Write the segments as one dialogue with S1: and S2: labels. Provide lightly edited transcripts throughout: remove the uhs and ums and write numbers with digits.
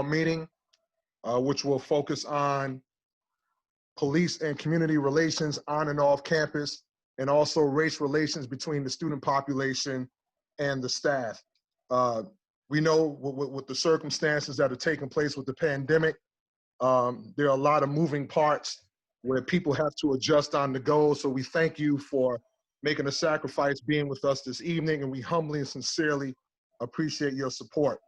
S1: meeting, which will focus on police and community relations on and off campus, and also race relations between the student population and the staff. We know with the circumstances that are taking place with the pandemic, there are a lot of moving parts where people have to adjust on the go. So we thank you for making a sacrifice, being with us this evening, and we humbly and sincerely appreciate your support.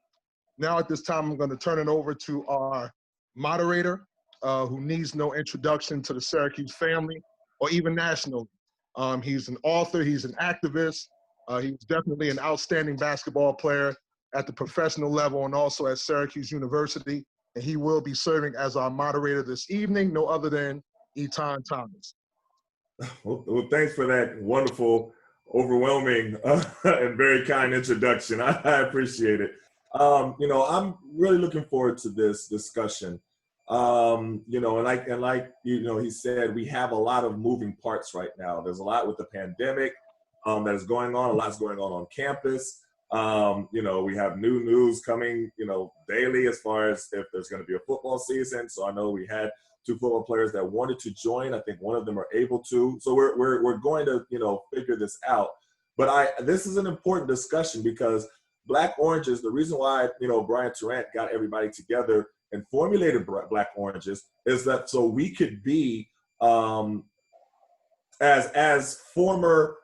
S1: Now at this time, I'm going to turn it over to our moderator, who needs no introduction to the Syracuse family or even nationally. He's an author, he's an activist, he was definitely an outstanding basketball player at the professional level and also at Syracuse University. And he will be serving as our moderator this evening, no other than Etan Thomas.
S2: Well, thanks for that wonderful, overwhelming, and very kind introduction. I appreciate it. I'm really looking forward to this discussion. And like he said, we have a lot of moving parts right now. There's a lot with the pandemic that is going on. A lot's going on campus. We have new news coming, daily as far as if there's going to be a football season. So I know we had 2 football players that wanted to join. I think one of them are able to. So we're going to, figure this out. But this is an important discussion because Black Oranges, the reason why, Brian Tarrant got everybody together and formulated Black Oranges is that so we could be, as former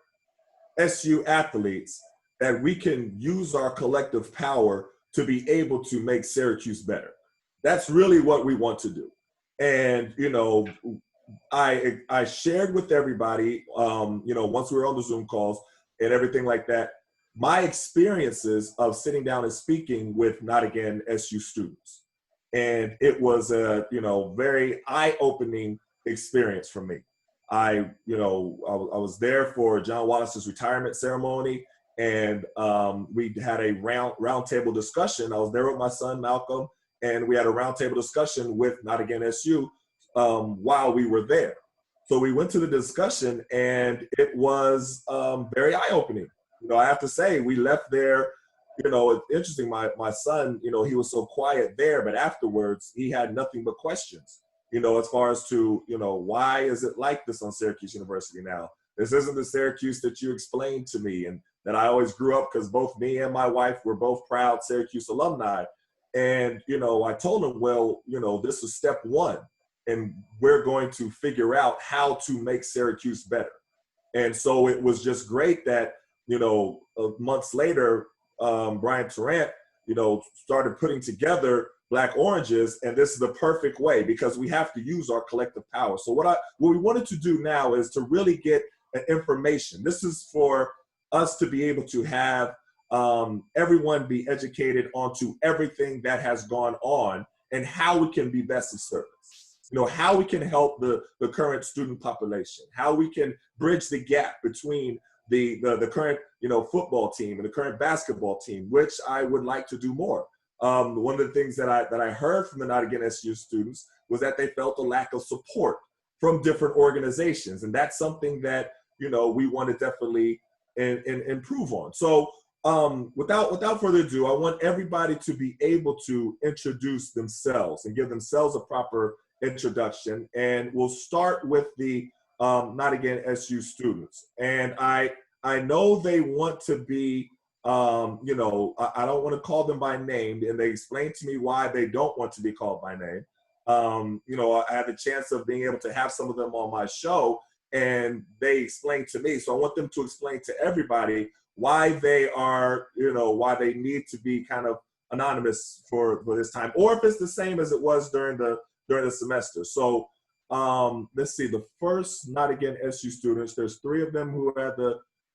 S2: SU athletes, that we can use our collective power to be able to make Syracuse better. That's really what we want to do. And, I shared with everybody, once we were on the Zoom calls and everything like that, my experiences of sitting down and speaking with Not Again SU students. And it was a, very eye-opening experience for me. I was there for John Wallace's retirement ceremony, and we had a round table discussion. I was there with my son, Malcolm, and we had a roundtable discussion with Not Again SU while we were there. So we went to the discussion, and it was very eye-opening. I have to say, we left there, it's interesting, my son, he was so quiet there, but afterwards, he had nothing but questions, as far as to, why is it like this on Syracuse University now? This isn't the Syracuse that you explained to me and that I always grew up, because both me and my wife were both proud Syracuse alumni. And, I told him, well, this is step one, and we're going to figure out how to make Syracuse better. And so it was just great that, months later, Brian Tarrant, started putting together Black Oranges, and this is the perfect way because we have to use our collective power. So what we wanted to do now is to really get information. This is for us to be able to have everyone be educated onto everything that has gone on and how we can be best of service. How we can help the current student population, how we can bridge the gap between the current football team and the current basketball team, which I would like to do more. One of the things that I heard from the Not Again SU students was that they felt a lack of support from different organizations, and that's something that we want to definitely improve on. So without further ado, I want everybody to be able to introduce themselves and give themselves a proper introduction, and we'll start with the Not Again SU students. And I know they want to be, I don't want to call them by name, and they explained to me why they don't want to be called by name. I had the chance of being able to have some of them on my show, and they explained to me. So I want them to explain to everybody why they are, why they need to be kind of anonymous for this time, or if it's the same as it was during the semester. So let's see, the first Not Again SU students, there's 3 of them who had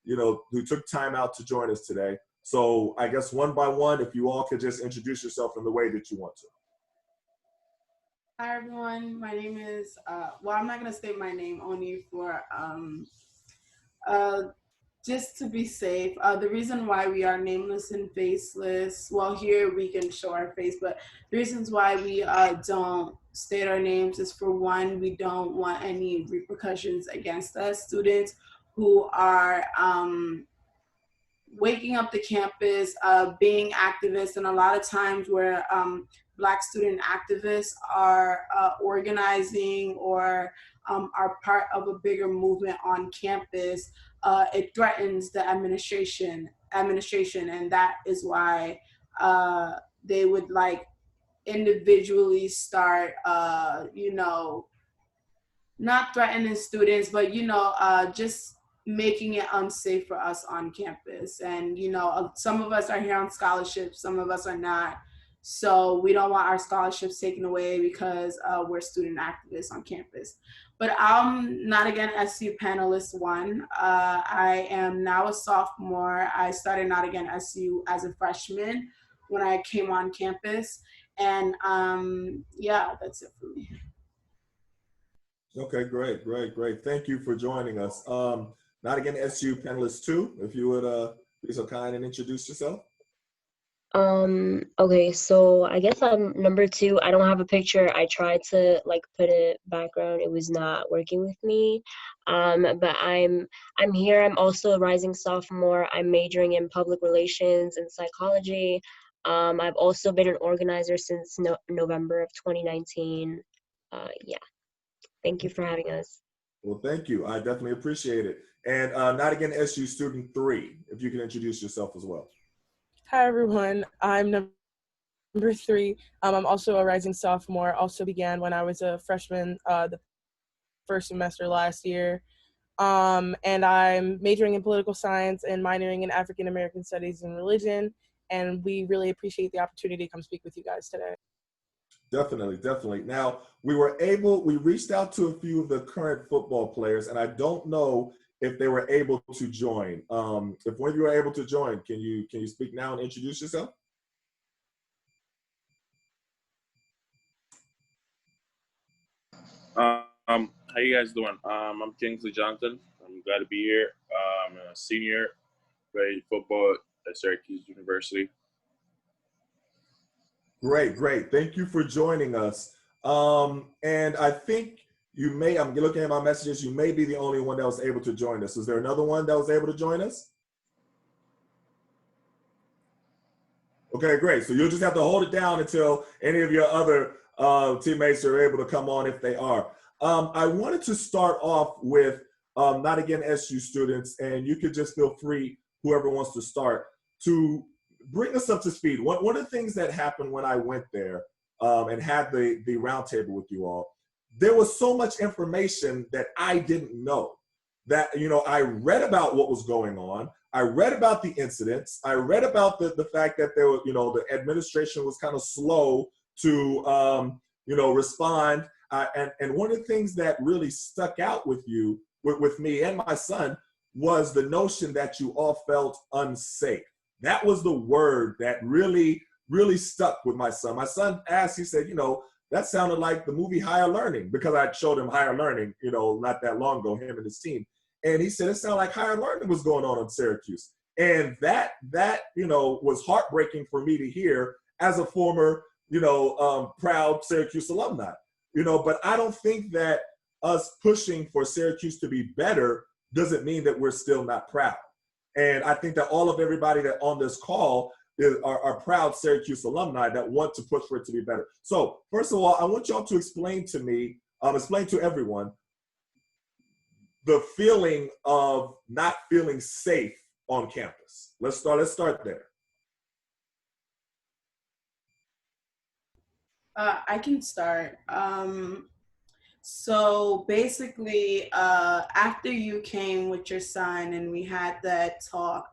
S2: who took time out to join us today. So I guess one by one, if you all could just introduce yourself in the way that you want to.
S3: Hi everyone, my name is, I'm not gonna state my name only for, just to be safe. The reason why we are nameless and faceless, well, here we can show our face, but the reasons why we don't state our names is, for one, we don't want any repercussions against us. Students who are waking up the campus, being activists, and a lot of times where Black student activists are organizing or are part of a bigger movement on campus, it threatens the administration, and that is why they would like individually start, not threatening students, but just making it unsafe for us on campus. And some of us are here on scholarships, some of us are not. So we don't want our scholarships taken away because we're student activists on campus. But I'm Not Again SU panelist 1. I am now a sophomore. I started Not Again SU as a freshman when I came on campus. And yeah, that's it for me.
S2: Okay, great. Thank you for joining us. Not Again SU panelist 2, if you would be so kind and introduce yourself.
S4: Okay, so I guess I'm number 2. I don't have a picture. I tried to like put a background. It was not working with me. But I'm here. I'm also a rising sophomore. I'm majoring in public relations and psychology. I've also been an organizer since November of 2019. Yeah. Thank you for having us.
S2: Well, thank you. I definitely appreciate it. And Not Again SU student 3, if you can introduce yourself as well.
S5: Hi, everyone. I'm number 3. I'm also a rising sophomore. Also began when I was a freshman the first semester last year. And I'm majoring in political science and minoring in African American studies and religion. And we really appreciate the opportunity to come speak with you guys today.
S2: Definitely. Now, we reached out to a few of the current football players, and I don't know if they were able to join. If one of you are able to join, can you speak now and introduce yourself?
S6: How you guys doing? I'm Kingsley Johnson. I'm glad to be here. I'm a senior, playing football at Syracuse University.
S2: Great. Thank you for joining us. And I think I'm looking at my messages, you may be the only one that was able to join us. Is there another one that was able to join us? Okay, great. So you'll just have to hold it down until any of your other teammates are able to come on if they are. I wanted to start off with Not Again SU students, and you could just feel free, whoever wants to start, to bring us up to speed. One of the things that happened when I went there and had the roundtable with you all, there was so much information that I didn't know. That, I read about what was going on. I read about the incidents. I read about the fact that there was, the administration was kind of slow to, respond. And one of the things that really stuck out with me and my son, was the notion that you all felt unsafe. That was the word that really, really stuck with my son. My son asked, he said, that sounded like the movie Higher Learning, because I showed him Higher Learning, not that long ago, him and his team. And he said, it sounded like Higher Learning was going on in Syracuse. And that was heartbreaking for me to hear as a former, proud Syracuse alumni. But I don't think that us pushing for Syracuse to be better doesn't mean that we're still not proud. And I think that everybody that on this call are proud Syracuse alumni that want to push for it to be better. So first of all, I want y'all to explain to everyone the feeling of not feeling safe on campus. Let's start there.
S3: I can start. So basically, after you came with your son and we had that talk,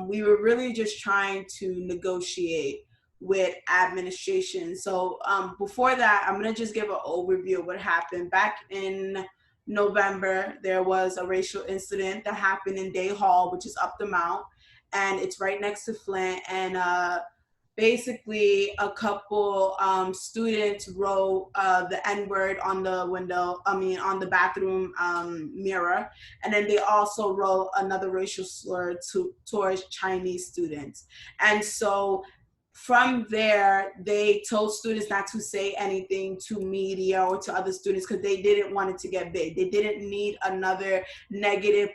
S3: we were really just trying to negotiate with administration. So before that, I'm gonna just give an overview of what happened. Back in November, there was a racial incident that happened in Day Hall, which is up the mount, and it's right next to Flint. And basically a couple students wrote the N-word on on the bathroom mirror. And then they also wrote another racial slur towards Chinese students. And so from there, they told students not to say anything to media or to other students because they didn't want it to get big. They didn't need another negative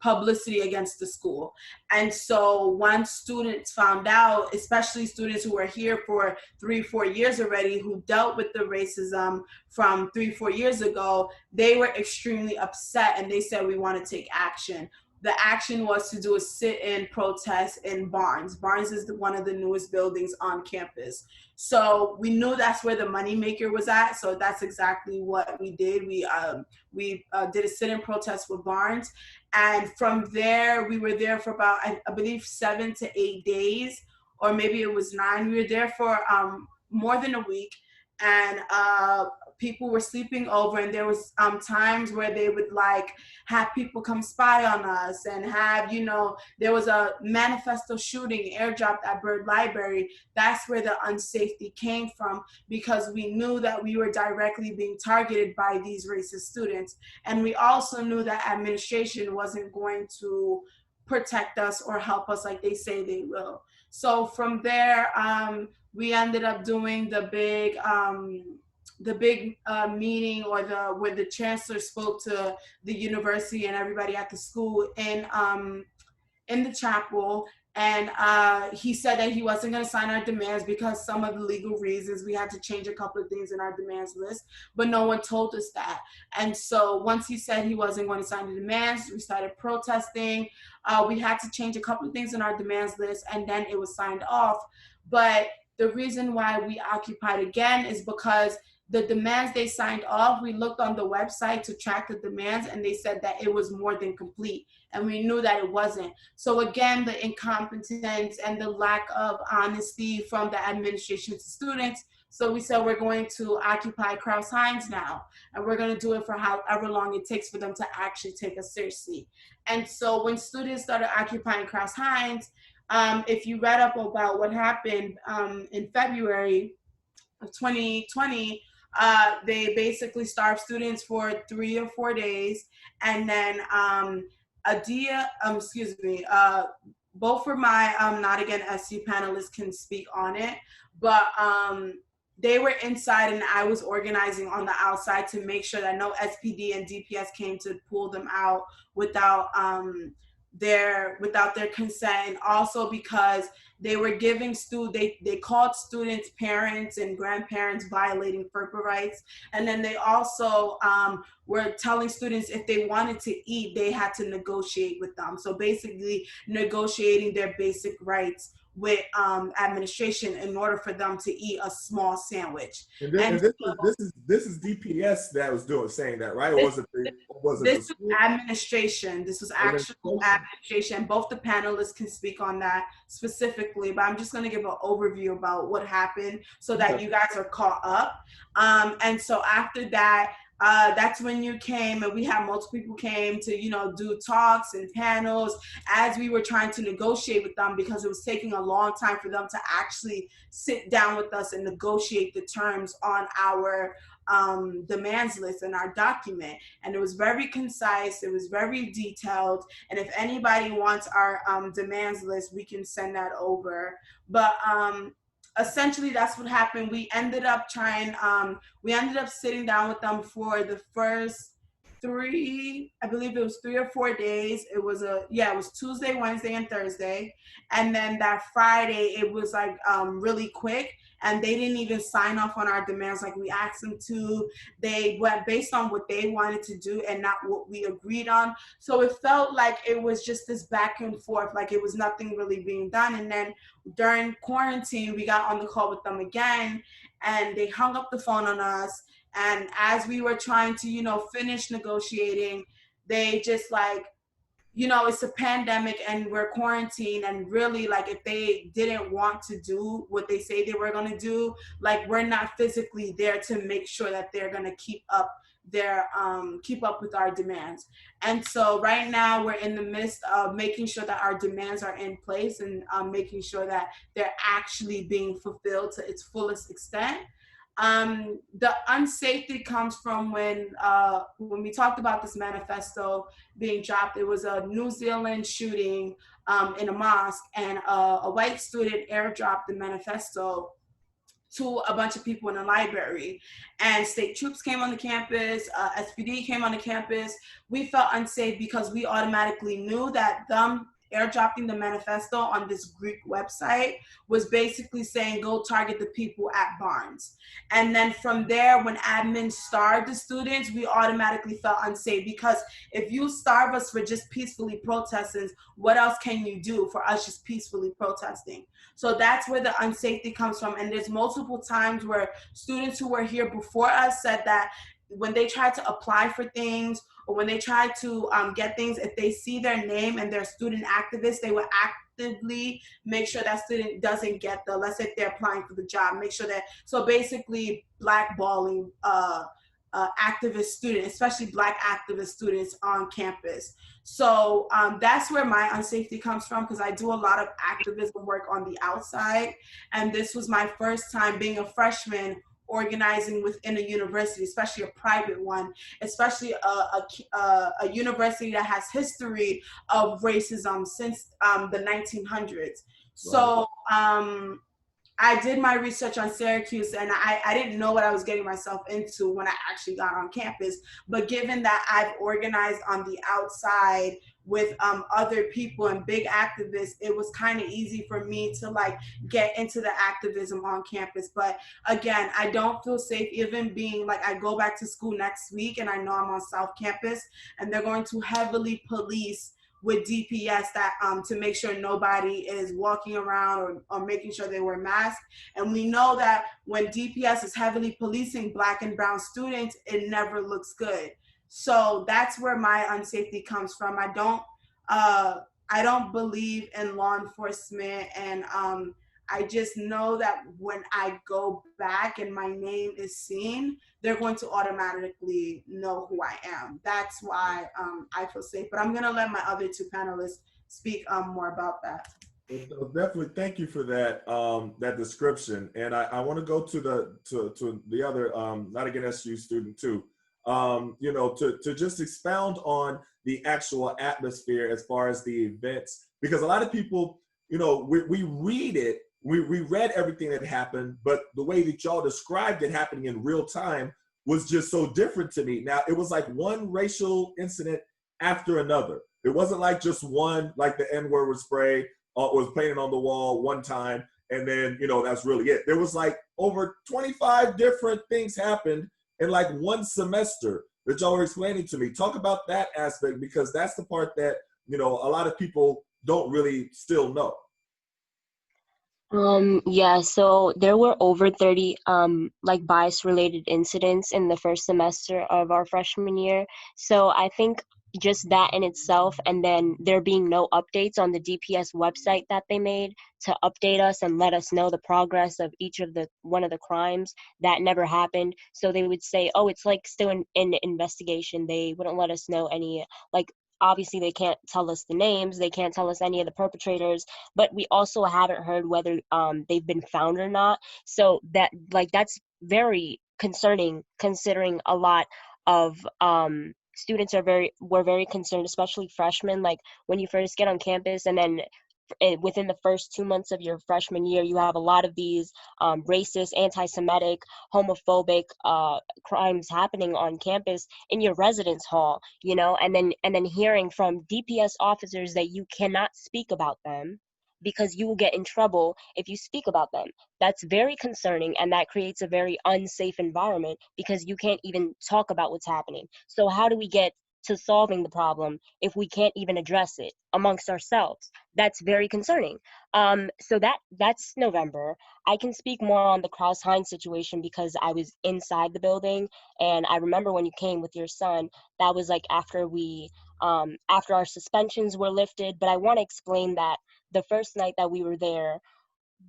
S3: publicity against the school. And so once students found out, especially students who were here for 3-4 years already, who dealt with the racism from 3-4 years ago, they were extremely upset and they said, we want to take action. The action was to do a sit-in protest in Barnes. Barnes is one of the newest buildings on campus. So we knew that's where the moneymaker was at. So that's exactly what we did. We did a sit-in protest with Barnes. And from there, we were there for about, I believe, 7 to 8 days, or maybe it was 9. We were there for more than a week. And people were sleeping over, and there was times where they would like have people come spy on us and have, you know, there was a manifesto shooting airdropped at Bird Library. That's where the unsafety came from, because we knew that we were directly being targeted by these racist students. And we also knew that administration wasn't going to protect us or help us like they say they will. So from there, we ended up doing the big meeting, or where the chancellor spoke to the university and everybody at the school in the chapel. And he said that he wasn't going to sign our demands because some of the legal reasons. We had to change a couple of things in our demands list, but no one told us that. And so once he said he wasn't going to sign the demands, we started protesting. We had to change a couple of things in our demands list, and then it was signed off. But the reason why we occupied again is because the demands they signed off, we looked on the website to track the demands, and they said that it was more than complete. And we knew that it wasn't. So again, the incompetence and the lack of honesty from the administration to students. So we said we're going to occupy Krause-Hines now, and we're going to do it for however long it takes for them to actually take us seriously. And so when students started occupying Krause-Hines, if you read up about what happened in February of 2020, they basically starved students for 3 or 4 days, and then both of my Not Again SC panelists can speak on it, but they were inside and I was organizing on the outside to make sure that no SPD and DPS came to pull them out without their consent, and also because they were giving they called students parents and grandparents violating FERPA rights. And then they also were telling students if they wanted to eat, they had to negotiate with them. So basically negotiating their basic rights with administration in order for them to eat a small sandwich.
S2: This is DPS that was saying that, right? Or was it
S3: this was administration. This was actual administration. Both the panelists can speak on that specifically, but I'm just going to give an overview about what happened so that you guys are caught up. And so after that, that's when you came, and we had multiple people came to, you know, do talks and panels as we were trying to negotiate with them, because it was taking a long time for them to actually sit down with us and negotiate the terms on our demands list and our document. And it was very concise, it was very detailed, and if anybody wants our demands list, we can send that over. But essentially that's what happened. We ended up sitting down with them for the first 3, I believe it was 3 or 4 days. It was Tuesday, Wednesday, and Thursday. And then that Friday, it was like really quick. And they didn't even sign off on our demands like we asked them to. They went based on what they wanted to do and not what we agreed on. So it felt like it was just this back and forth, like it was nothing really being done. And then during quarantine, we got on the call with them again, and they hung up the phone on us. And as we were trying to, you know, finish negotiating, they just like, you know, it's a pandemic and we're quarantined, and really, like, if they didn't want to do what they say they were going to do, like, we're not physically there to make sure that they're going to keep up with our demands. And so right now we're in the midst of making sure that our demands are in place and making sure that they're actually being fulfilled to its fullest extent. The unsafety comes from when we talked about this manifesto being dropped. It was a New Zealand shooting in a mosque, and a white student airdropped the manifesto to a bunch of people in the library. And state troops came on the campus, SPD came on the campus. We felt unsafe because we automatically knew that them airdropping the manifesto on this Greek website was basically saying, go target the people at Barnes. And then from there, when admin starved the students, we automatically felt unsafe, because if you starve us for just peacefully protesting, what else can you do for us just peacefully protesting? So that's where the unsafety comes from. And there's multiple times where students who were here before us said that when they tried to apply for things, or when they try to get things, if they see their name and they're student activists, they will actively make sure that student doesn't get the, let's say if they're applying for the job, make sure that, so basically blackballing activist students, especially Black activist students on campus. So that's where my unsafety comes from, because I do a lot of activism work on the outside. And this was my first time being a freshman organizing within a university, especially a private one, especially a university that has history of racism since the 1900s. So I did my research on Syracuse, and I didn't know what I was getting myself into when I actually got on campus. But given that I've organized on the outside with other people and big activists, it was kind of easy for me to like get into the activism on campus. But again, I don't feel safe even being like, I go back to school next week and I know I'm on South Campus and they're going to heavily police with DPS that to make sure nobody is walking around or making sure they wear masks. And we know that when DPS is heavily policing Black and brown students, it never looks good. So that's where my unsafety comes from. I don't believe in law enforcement, and I just know that when I go back and my name is seen, they're going to automatically know who I am. That's why I feel safe. But I'm gonna let my other two panelists speak more about that.
S2: Well, definitely, thank you for that that description. And I want to go to the other not again SU student too. You know, to just expound on the actual atmosphere as far as the events, because a lot of people, you know, we read it. We read everything that happened, but the way that y'all described it happening in real time was just so different to me. Now, it was like one racial incident after another. It wasn't like just one, like the N-word was sprayed, was painted on the wall one time, and then, you know, that's really it. There was like over 25 different things happened in like one semester that y'all were explaining to me. Talk about that aspect, because that's the part that, you know, a lot of people don't really still know.
S4: Yeah, so there were over 30 like bias related incidents in the first semester of our freshman year. So I think just that in itself, and then there being no updates on the DPS website that they made to update us and let us know the progress of each of the one of the crimes, that never happened. So they would say, oh, it's like still in investigation. They wouldn't let us know any, like, obviously they can't tell us the names, they can't tell us any of the perpetrators, but we also haven't heard whether they've been found or not. So that, like, that's very concerning, considering a lot of students were very concerned, especially freshmen. Like, when you first get on campus, and then within the first 2 months of your freshman year, you have a lot of these racist, anti-Semitic, homophobic crimes happening on campus in your residence hall, you know, and then hearing from DPS officers that you cannot speak about them because you will get in trouble if you speak about them. That's very concerning, and that creates a very unsafe environment because you can't even talk about what's happening. So how do we get to solving the problem if we can't even address it amongst ourselves? That's very concerning. So that's November. I can speak more on the Crouse-Hines situation because I was inside the building, and I remember when you came with your son, that was like after after our suspensions were lifted. But I want to explain that the first night that we were there,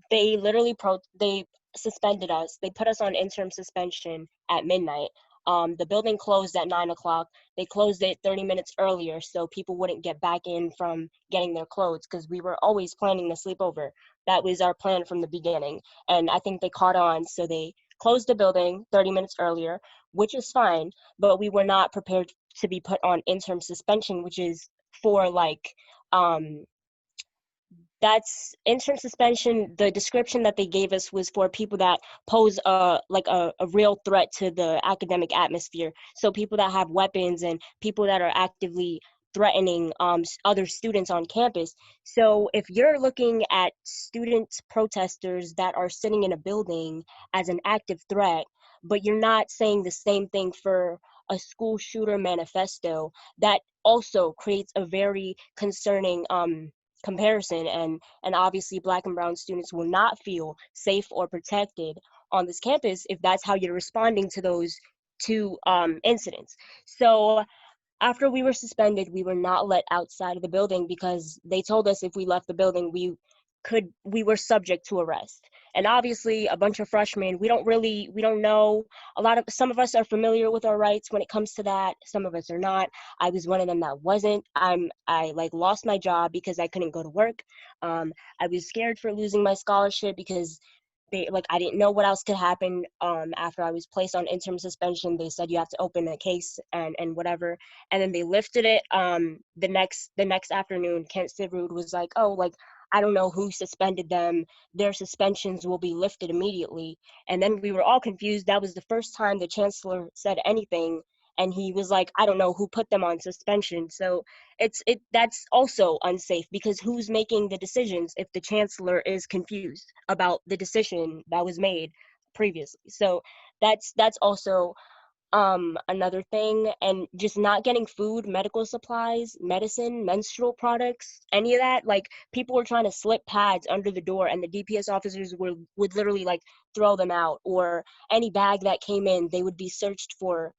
S4: they literally they suspended us. They put us on interim suspension at midnight. The building closed at 9 o'clock. They closed it 30 minutes earlier so people wouldn't get back in from getting their clothes, because we were always planning to sleep over. That was our plan from the beginning. And I think they caught on, so they closed the building 30 minutes earlier, which is fine, but we were not prepared to be put on interim suspension, which is for like, that's interim suspension. The description that they gave us was for people that pose a real threat to the academic atmosphere. So people that have weapons and people that are actively threatening other students on campus. So if you're looking at student protesters that are sitting in a building as an active threat, but you're not saying the same thing for a school shooter manifesto, that also creates a very concerning comparison, and obviously Black and brown students will not feel safe or protected on this campus if that's how you're responding to those two incidents. So after we were suspended, we were not let outside of the building because they told us if we left the building, we were subject to arrest. And obviously a bunch of freshmen, we don't know. Some of us are familiar with our rights when it comes to that. Some of us are not. I was one of them that wasn't. I lost my job because I couldn't go to work. I was scared for losing my scholarship because I didn't know what else could happen. After I was placed on interim suspension, they said you have to open a case and whatever, and then they lifted it. The next afternoon, Kent Sivrud was like, oh, I don't know who suspended them. Their suspensions will be lifted immediately. And then we were all confused. That was the first time the chancellor said anything, and he was like, I don't know who put them on suspension. So that's also unsafe, because who's making the decisions if the chancellor is confused about the decision that was made previously? So that's also another thing. And just not getting food, medical supplies, medicine, menstrual products, any of that. People were trying to slip pads under the door, and the DPS officers would literally throw them out, or any bag that came in, they would be searched for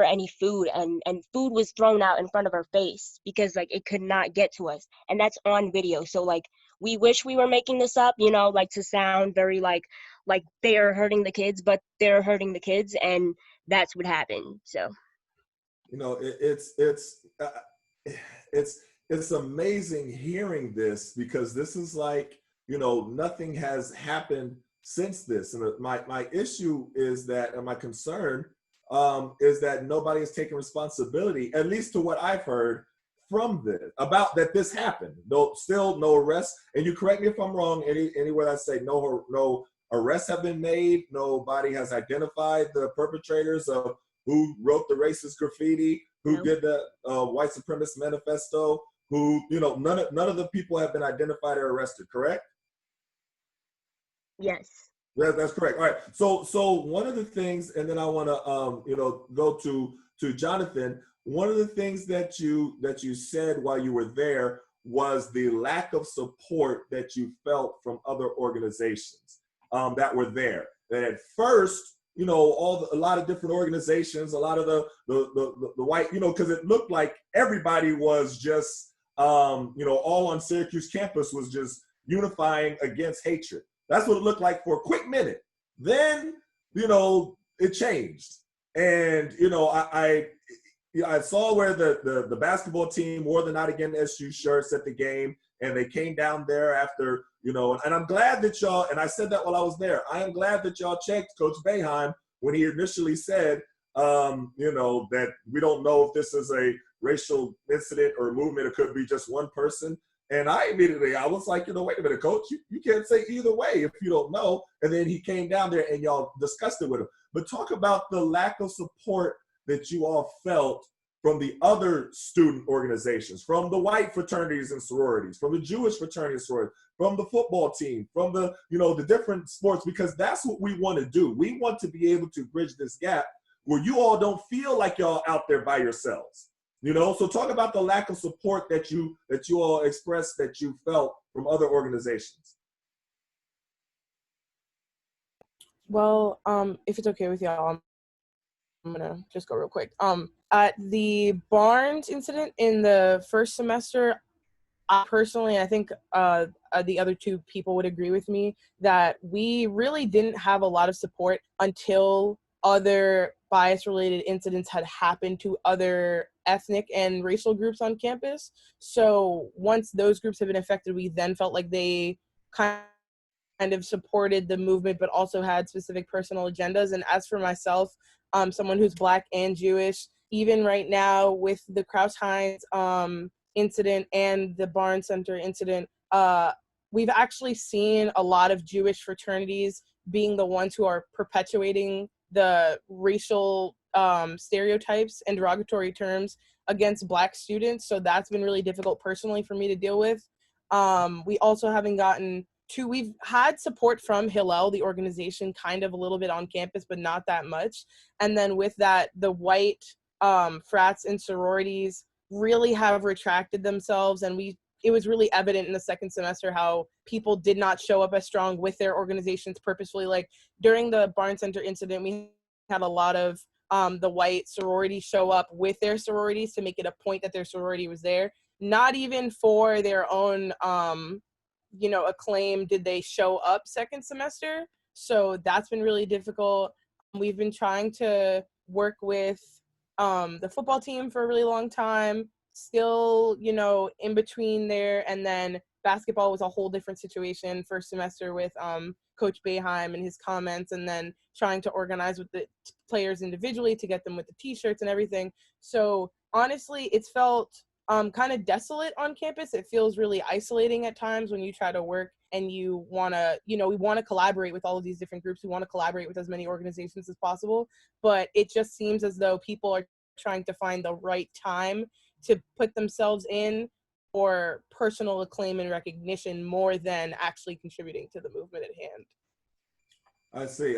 S4: any food, and food was thrown out in front of our face because it could not get to us, and that's on video. So we wish we were making this up, to sound very like they're hurting the kids, but they're hurting the kids, and that's what happened. So
S2: it's amazing hearing this, because this is nothing has happened since this. And my issue is that, and my concern is that nobody is taking responsibility, at least to what I've heard from this, about that this happened. Still no arrests. And you correct me if I'm wrong, anywhere I say no arrests have been made. Nobody has identified the perpetrators of who wrote the racist graffiti, who did the white supremacist manifesto, who, none of the people have been identified or arrested, correct?
S4: Yes.
S2: That's correct. All right. So one of the things, and then I want to go to Jonathan. One of the things that you said while you were there was the lack of support that you felt from other organizations that were there. That at first, a lot of different organizations, a lot of the white, because it looked like everybody was just all on Syracuse campus was just unifying against hatred. That's what it looked like for a quick minute. Then, it changed. And, I saw where the basketball team wore the Not Again SU shirts at the game, and they came down there after, and I'm glad that y'all, and I said that while I was there, I am glad that y'all checked Coach Boeheim when he initially said, that we don't know if this is a racial incident or movement. It could be just one person. And I was like, wait a minute, Coach, you can't say either way if you don't know. And then he came down there and y'all discussed it with him. But talk about the lack of support that you all felt from the other student organizations, from the white fraternities and sororities, from the Jewish fraternities and sororities, from the football team, from the, the different sports, because that's what we want to do. We want to be able to bridge this gap where you all don't feel like y'all out there by yourselves. So talk about the lack of support that you all expressed, that you felt from other organizations.
S5: Well, if it's okay with y'all, I'm gonna just go real quick. At the Barnes incident in the first semester, I think the other two people would agree with me that we really didn't have a lot of support until other bias-related incidents had happened to other ethnic and racial groups on campus. So once those groups have been affected, we then felt like they kind of supported the movement, but also had specific personal agendas. And as for myself, someone who's Black and Jewish, even right now with the Kraus-Heinz incident and the Barnes Center incident, we've actually seen a lot of Jewish fraternities being the ones who are perpetuating the racial stereotypes and derogatory terms against Black students. So that's been really difficult personally for me to deal with. We also haven't gotten to, we've had support from Hillel, the organization, kind of a little bit on campus, but not that much. And then with that, the white frats and sororities really have retracted themselves, and it was really evident in the second semester how people did not show up as strong with their organizations purposefully. Like during the Barnes Center incident, we had a lot of the white sororities show up with their sororities to make it a point that their sorority was there. Not even for their own, acclaim did they show up second semester. So that's been really difficult. We've been trying to work with the football team for a really long time, still, in between there. And then basketball was a whole different situation first semester with Coach Boeheim and his comments, and then trying to organize with the players individually to get them with the t-shirts and everything. So honestly, it's felt kind of desolate on campus. It feels really isolating at times when you try to work and you want to, we want to collaborate with all of these different groups. We want to collaborate with as many organizations as possible, but it just seems as though people are trying to find the right time to put themselves in for personal acclaim and recognition more than actually contributing to the movement at hand.
S2: I see.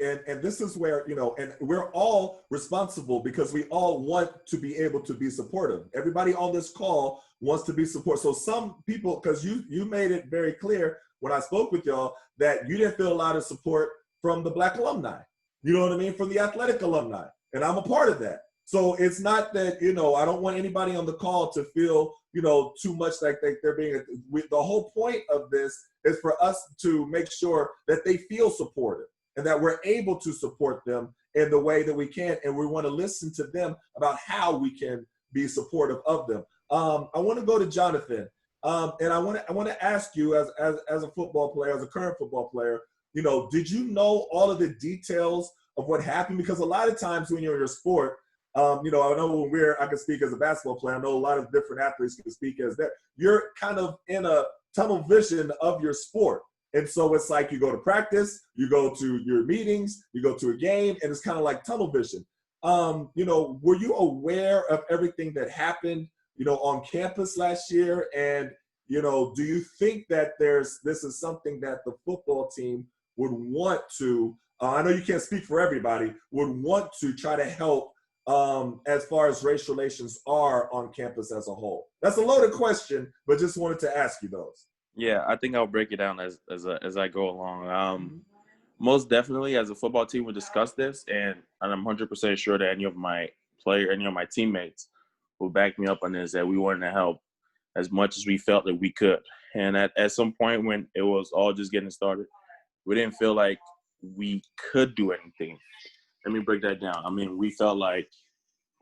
S2: And this is where, and we're all responsible because we all want to be able to be supportive. Everybody on this call wants to be supportive. So some people, because you made it very clear when I spoke with y'all that you didn't feel a lot of support from the Black alumni, you know what I mean, from the athletic alumni. And I'm a part of that. So it's not that, I don't want anybody on the call to feel, too much like they're being, the whole point of this is for us to make sure that they feel supported and that we're able to support them in the way that we can. And we want to listen to them about how we can be supportive of them. I want to go to Jonathan. And I want to ask you as a football player, as a current football player, did you know all of the details of what happened? Because a lot of times when you're in your sport, I know when I can speak as a basketball player, I know a lot of different athletes can speak as that. You're kind of in a tunnel vision of your sport. And so it's like you go to practice, you go to your meetings, you go to a game, and it's kind of like tunnel vision. Were you aware of everything that happened, on campus last year? And, do you think that this is something that the football team would want to, I know you can't speak for everybody, would want to try to help as far as race relations are on campus as a whole? That's a loaded question, but just wanted to ask you those.
S6: Yeah, I think I'll break it down as I go along. Most definitely, as a football team, we discuss this, and I'm 100% sure that any of my teammates will back me up on this, that we wanted to help as much as we felt that we could. And at some point when it was all just getting started, we didn't feel like we could do anything. Let me break that down. I mean, we felt like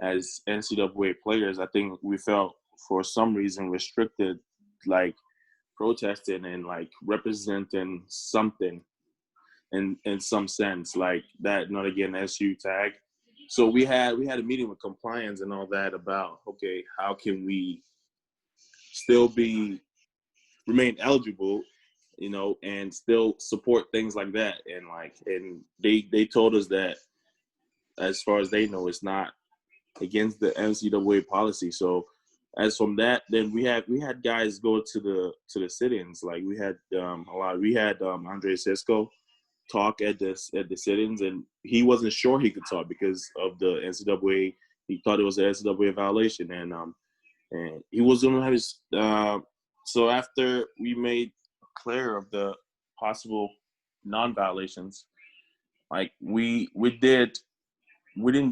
S6: as NCAA players, I think we felt for some reason restricted, like protesting and like representing something in some sense, like that, not again SU tag. So we had a meeting with compliance and all that about, okay, how can we still remain eligible, and still support things like that. And they told us that as far as they know, it's not against the NCAA policy. So as from that, then we had guys go to the sit-ins. Like we had Andre Sisco talk at the sit-ins, and he wasn't sure he could talk because of the NCAA. He thought it was an NCAA violation, and he was going to have his. So after we made clear of the possible non-violations, like we didn't.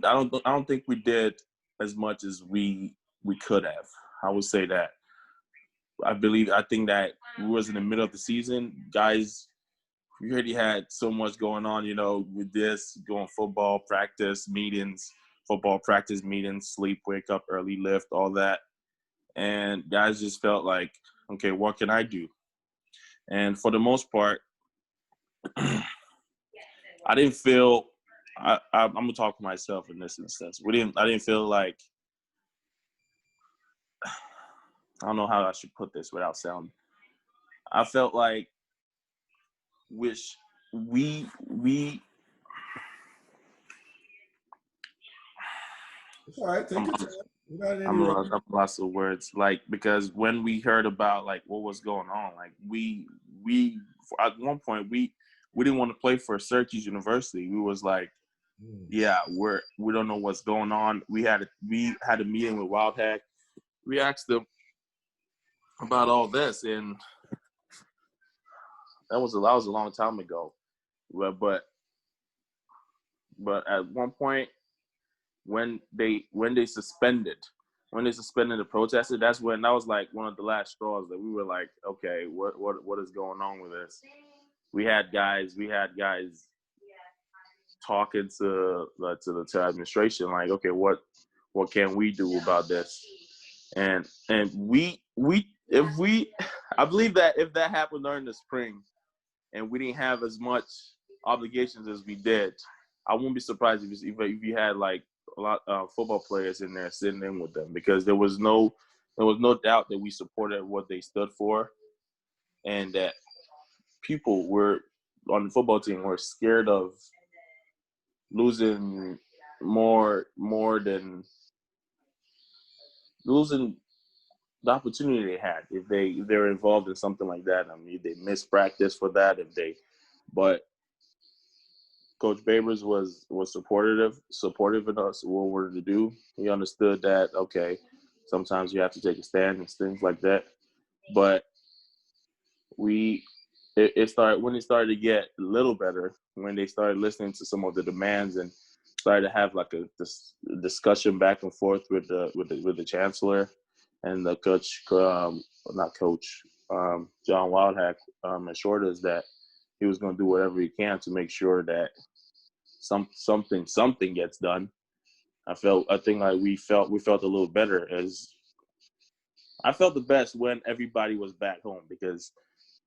S6: I don't think we did as much as we could have. I would say that. I think that we was in the middle of the season. Guys, we already had so much going on, with this, going football practice meetings, sleep, wake up early, lift, all that. And guys just felt like, okay, what can I do? And for the most part, I didn't feel I'm gonna talk for myself in this instance. I didn't feel like I don't know how I should put this without sounding. I felt like which we
S2: It's all right. Take your time.
S6: I'm lost of words. Like, because when we heard about like what was going on, like we at one point we didn't want to play for Syracuse University. We was like, yeah, we don't know what's going on. We had a meeting with Wild Hack. We asked them about all this, and that was a long time ago. But at one point, when they suspended the protesters, that was like one of the last straws that we were like, okay, what is going on with this? We had guys talking to the administration like, okay, what can we do about this? And I believe that if that happened during the spring and we didn't have as much obligations as we did, I wouldn't be surprised if you had like a lot of football players in there sitting in with them, because there was no doubt that we supported what they stood for, and that people were on the football team were scared of losing more than losing the opportunity they had if they're involved in something like that. I mean, they missed practice for that but Coach Babers was supportive of us, what we're to do. He understood that, okay, sometimes you have to take a stand and things like that. But it started to get a little better when they started listening to some of the demands and started to have like a discussion back and forth with the chancellor and the coach, John Wildhack, assured us that he was going to do whatever he can to make sure that something gets done. I think like we felt a little better, as I felt the best when everybody was back home, because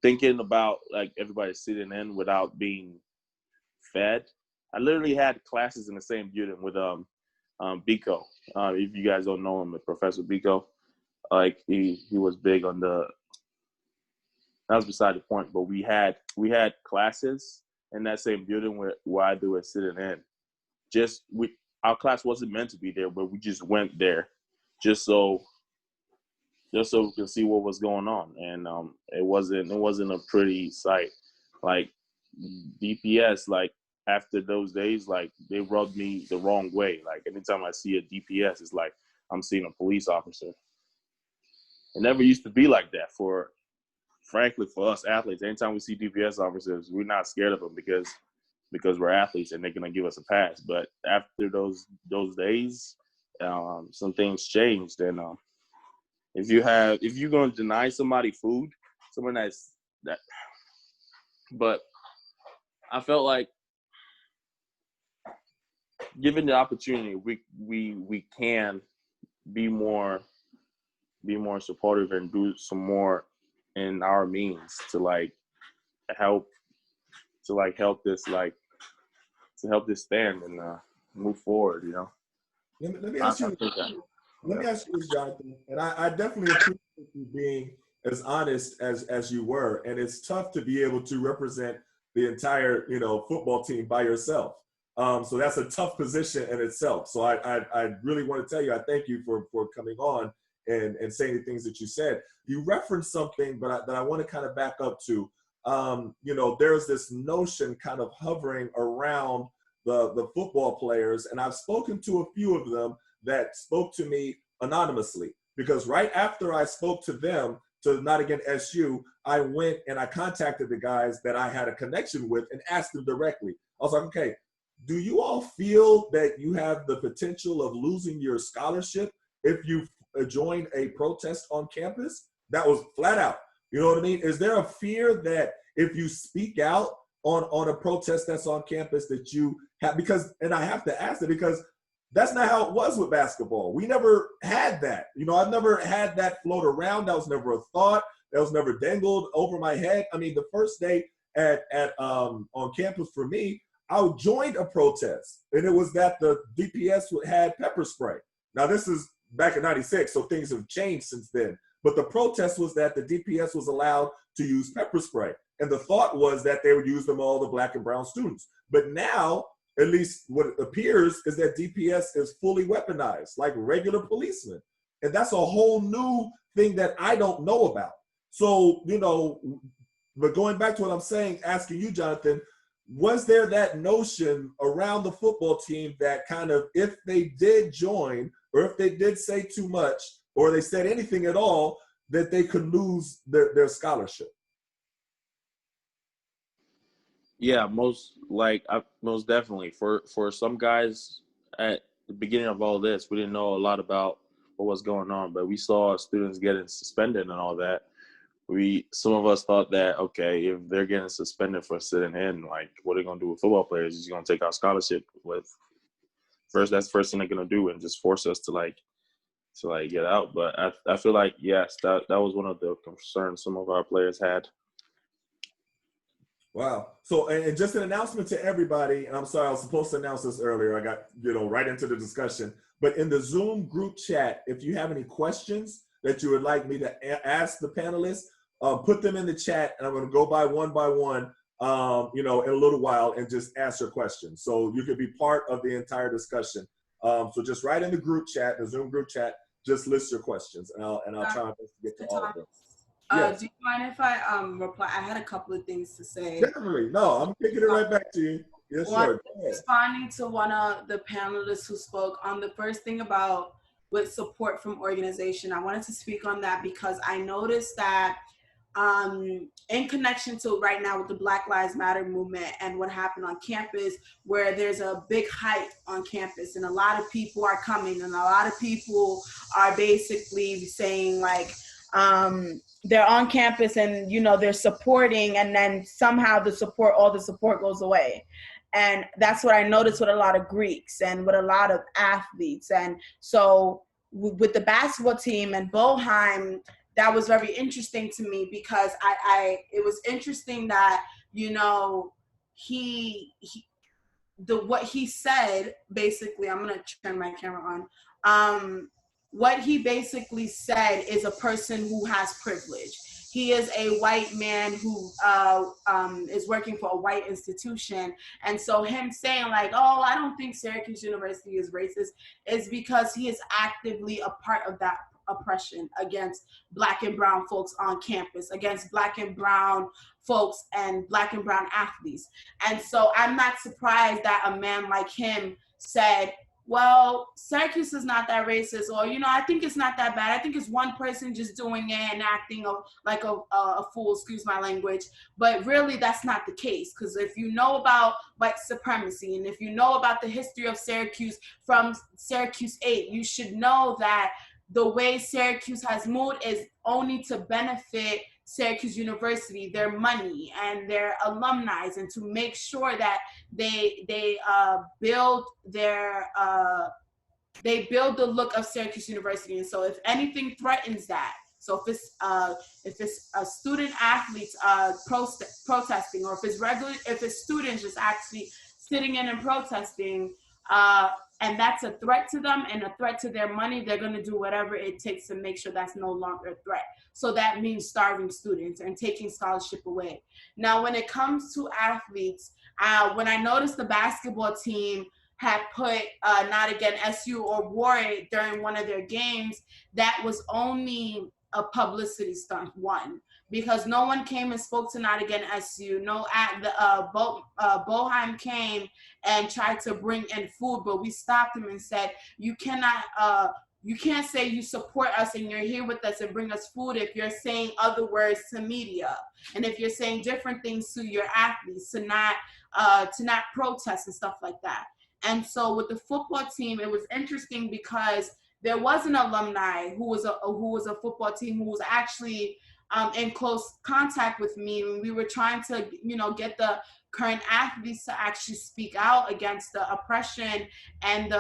S6: thinking about like everybody sitting in without being fed. I literally had classes in the same building with Biko. If you guys don't know him, Professor Biko, like he was big on the. That was beside the point, but we had classes in that same building where I do it sitting in. Our class wasn't meant to be there, but we just went there just so we can see what was going on, and it wasn't a pretty sight. Like DPS, like after those days, like they rubbed me the wrong way. Like anytime I see a DPS, it's like I'm seeing a police officer. It never used to be like that frankly, for us athletes. Anytime we see DPS officers, we're not scared of them because we're athletes and they're gonna give us a pass. But after those days, some things changed. And if you're gonna deny somebody food, someone that. But I felt like, given the opportunity, we can be more supportive and do some more in our means to help this stand and move forward. You know.
S2: Let me ask you. Let me ask you this, Jonathan, and I definitely appreciate you being as honest as you were. And it's tough to be able to represent the entire football team by yourself. So that's a tough position in itself. So I really want to tell you, I thank you for coming on and saying the things that you said. You referenced something, but that I want to kind of back up to. There's this notion kind of hovering around the football players, and I've spoken to a few of them that spoke to me anonymously, because right after I spoke to them, to Not Again SU, I went and I contacted the guys that I had a connection with and asked them directly. I was like, okay, do you all feel that you have the potential of losing your scholarship if you join a protest on campus? That was flat out. You know what I mean? Is there a fear that if you speak out on a protest that's on campus that you have, and I have to ask it because that's not how it was with basketball. We never had that. I've never had that float around. That was never a thought. That was never dangled over my head. I mean, the first day on campus for me, I joined a protest, and it was that the DPS had pepper spray. Now, this is back in '96, so things have changed since then. But the protest was that the DPS was allowed to use pepper spray. And the thought was that they would use them all the black and brown students. But now, at least what it appears is that DPS is fully weaponized, like regular policemen. And that's a whole new thing that I don't know about. So, you know, but going back to what I'm saying, asking you, Jonathan, was there that notion around the football team that kind of, if they did join, or if they did say too much, or they said anything at all, that they could lose their scholarship?
S6: Yeah, most definitely. For some guys at the beginning of all this, we didn't know a lot about what was going on, but we saw students getting suspended and all that. Some of us thought that, okay, if they're getting suspended for sitting in, like, what are they gonna do with football players? He's gonna take our scholarship that's the first thing they're gonna do, and just force us to get out. But I feel like, yes, that was one of the concerns some of our players had.
S2: Wow. So, and just an announcement to everybody, and I'm sorry, I was supposed to announce this earlier. I got, right into the discussion. But in the Zoom group chat, if you have any questions that you would like me to ask the panelists, put them in the chat, and I'm going to go by one, in a little while, and just ask your questions. So you could be part of the entire discussion. So just write in the group chat, the Zoom group chat, just list your questions, and I'll try my best to get to all of them. Yes.
S3: Do you mind if I reply? I had a couple of things to say.
S2: Definitely. No, I'm kicking it right back to you. Yes, sir.
S3: Responding to one of the panelists who spoke on the first thing about with support from organization, I wanted to speak on that because I noticed that in connection to right now with the Black Lives Matter movement and what happened on campus, where there's a big hype on campus and a lot of people are coming and a lot of people are basically saying like, they're on campus and, they're supporting, and then somehow all the support goes away. And that's what I noticed with a lot of Greeks and with a lot of athletes. And so with the basketball team and Boheim, that was very interesting to me because it was interesting that, what he said, basically, I'm going to turn my camera on. What he basically said is a person who has privilege. He is a white man who is working for a white institution. And so him saying like, oh, I don't think Syracuse University is racist is because he is actively a part of that oppression against Black and brown folks on campus, against Black and brown folks and Black and brown athletes. And so I'm not surprised that a man like him said, well, Syracuse is not that racist, or, I think it's not that bad. I think it's one person just doing it and acting like a fool, excuse my language. But really, that's not the case, because if you know about white supremacy and if you know about the history of Syracuse from Syracuse 8, you should know that the way Syracuse has moved is only to benefit Syracuse University, their money and their alumni, and to make sure that they build the look of Syracuse University. And so if anything threatens that, so if it's a student athletes protesting, or if it's students just actually sitting in and protesting, and that's a threat to them and a threat to their money, they're going to do whatever it takes to make sure that's no longer a threat. So that means starving students and taking scholarship away. Now, when it comes to athletes, when I noticed the basketball team had put Not Again SU or wore it during one of their games, that was only a publicity stunt, one, because no one came and spoke to Not Again SU. Boheim came and tried to bring in food, but we stopped him and said, you can't say you support us and you're here with us and bring us food if you're saying other words to media, and if you're saying different things to your athletes, to not protest and stuff like that. And so with the football team, it was interesting because there was an alumni who was a football team who was actually in close contact with me when we were trying to, get the current athletes to actually speak out against the oppression and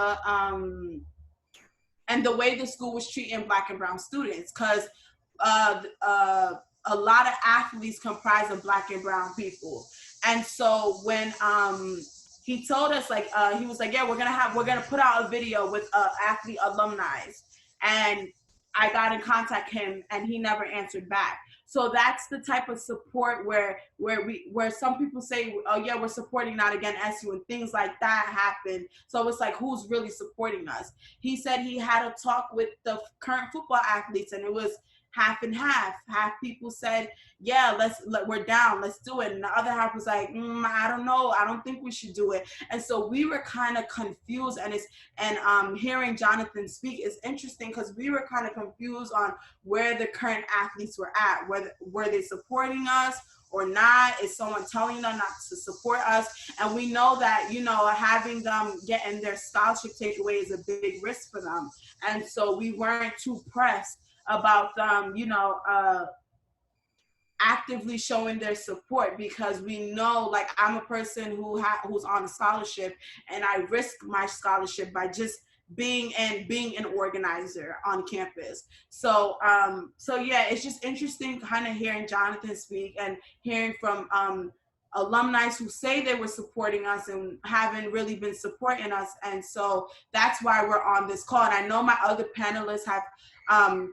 S3: the way the school was treating Black and brown students, because a lot of athletes comprise of Black and brown people. And so when he told us, he was like, yeah, we're gonna put out a video with athlete alumni. And I got in contact him and he never answered back. So that's the type of support where some people say, oh yeah, we're supporting Not Again SU, and things like that happen. So it's like, who's really supporting us? He said he had a talk with the current football athletes, and it was half and half. Half people said, yeah, we're down, let's do it. And the other half was like, I don't know, I don't think we should do it. And so we were kind of confused, and hearing Jonathan speak is interesting because we were kind of confused on where the current athletes were at. Were they supporting us or not? Is someone telling them not to support us? And we know that, having them getting their scholarship taken away is a big risk for them. And so we weren't too pressed about them, actively showing their support, because we know, like, I'm a person who's on a scholarship, and I risk my scholarship by just being an organizer on campus. So yeah, it's just interesting kind of hearing Jonathan speak and hearing from alumni who say they were supporting us and haven't really been supporting us. And so that's why we're on this call. And I know my other panelists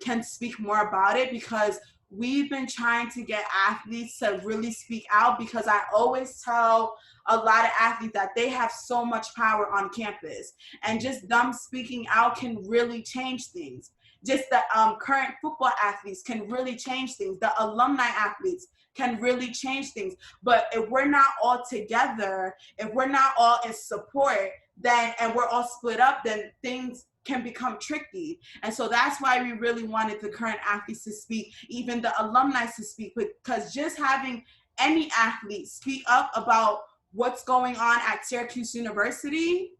S3: can speak more about it, because we've been trying to get athletes to really speak out, because I always tell a lot of athletes that they have so much power on campus, and just them speaking out can really change things. Just the current football athletes can really change things. The alumni athletes can really change things. But if we're not all together, if we're not all in support, and we're all split up, then things can become tricky. And so that's why we really wanted the current athletes to speak, even the alumni to speak, because just having any athlete speak up about what's going on at Syracuse University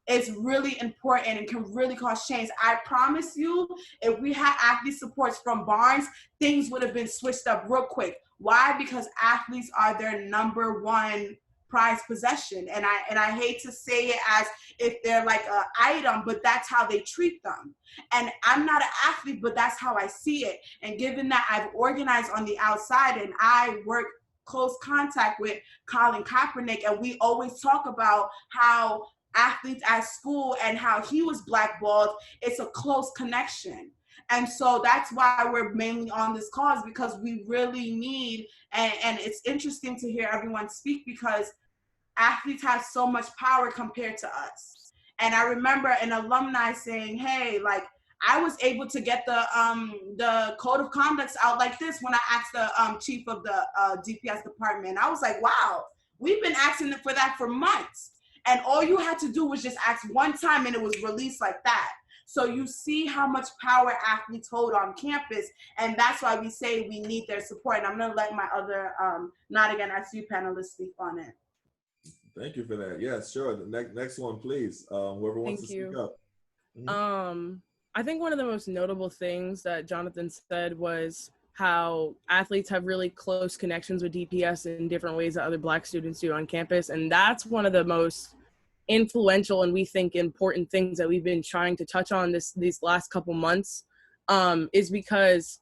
S3: is really important and can really cause change. I promise you, if we had athlete supports from Barnes, things would have been switched up real quick. Why? Because athletes are their number one prized possession. And I hate to say it as if they're like an item, but that's how they treat them. And I'm not an athlete, but that's how I see it. And given that I've organized on the outside and I work close contact with Colin Kaepernick, and we always talk about how athletes at school and how he was blackballed, it's a close connection. And so that's why we're mainly on this cause, because we really need, and it's interesting to hear everyone speak, because athletes have so much power compared to us. And I remember an alumni saying, hey, like, I was able to get the code of conducts out like this when I asked the chief of the DPS department. I was like, wow, we've been asking for that for months. And all you had to do was just ask one time and it was released like that. So you see how much power athletes hold on campus, and that's why we say we need their support. And I'm gonna let my other Not Again SU panelists speak on it.
S2: Thank you for that. Yes, sure. The next one, please. Whoever wants to speak up.
S5: Mm-hmm. I think one of the most notable things that Jonathan said was how athletes have really close connections with DPS in different ways that other Black students do on campus. And that's one of the most influential and we think important things that we've been trying to touch on these last couple months, is because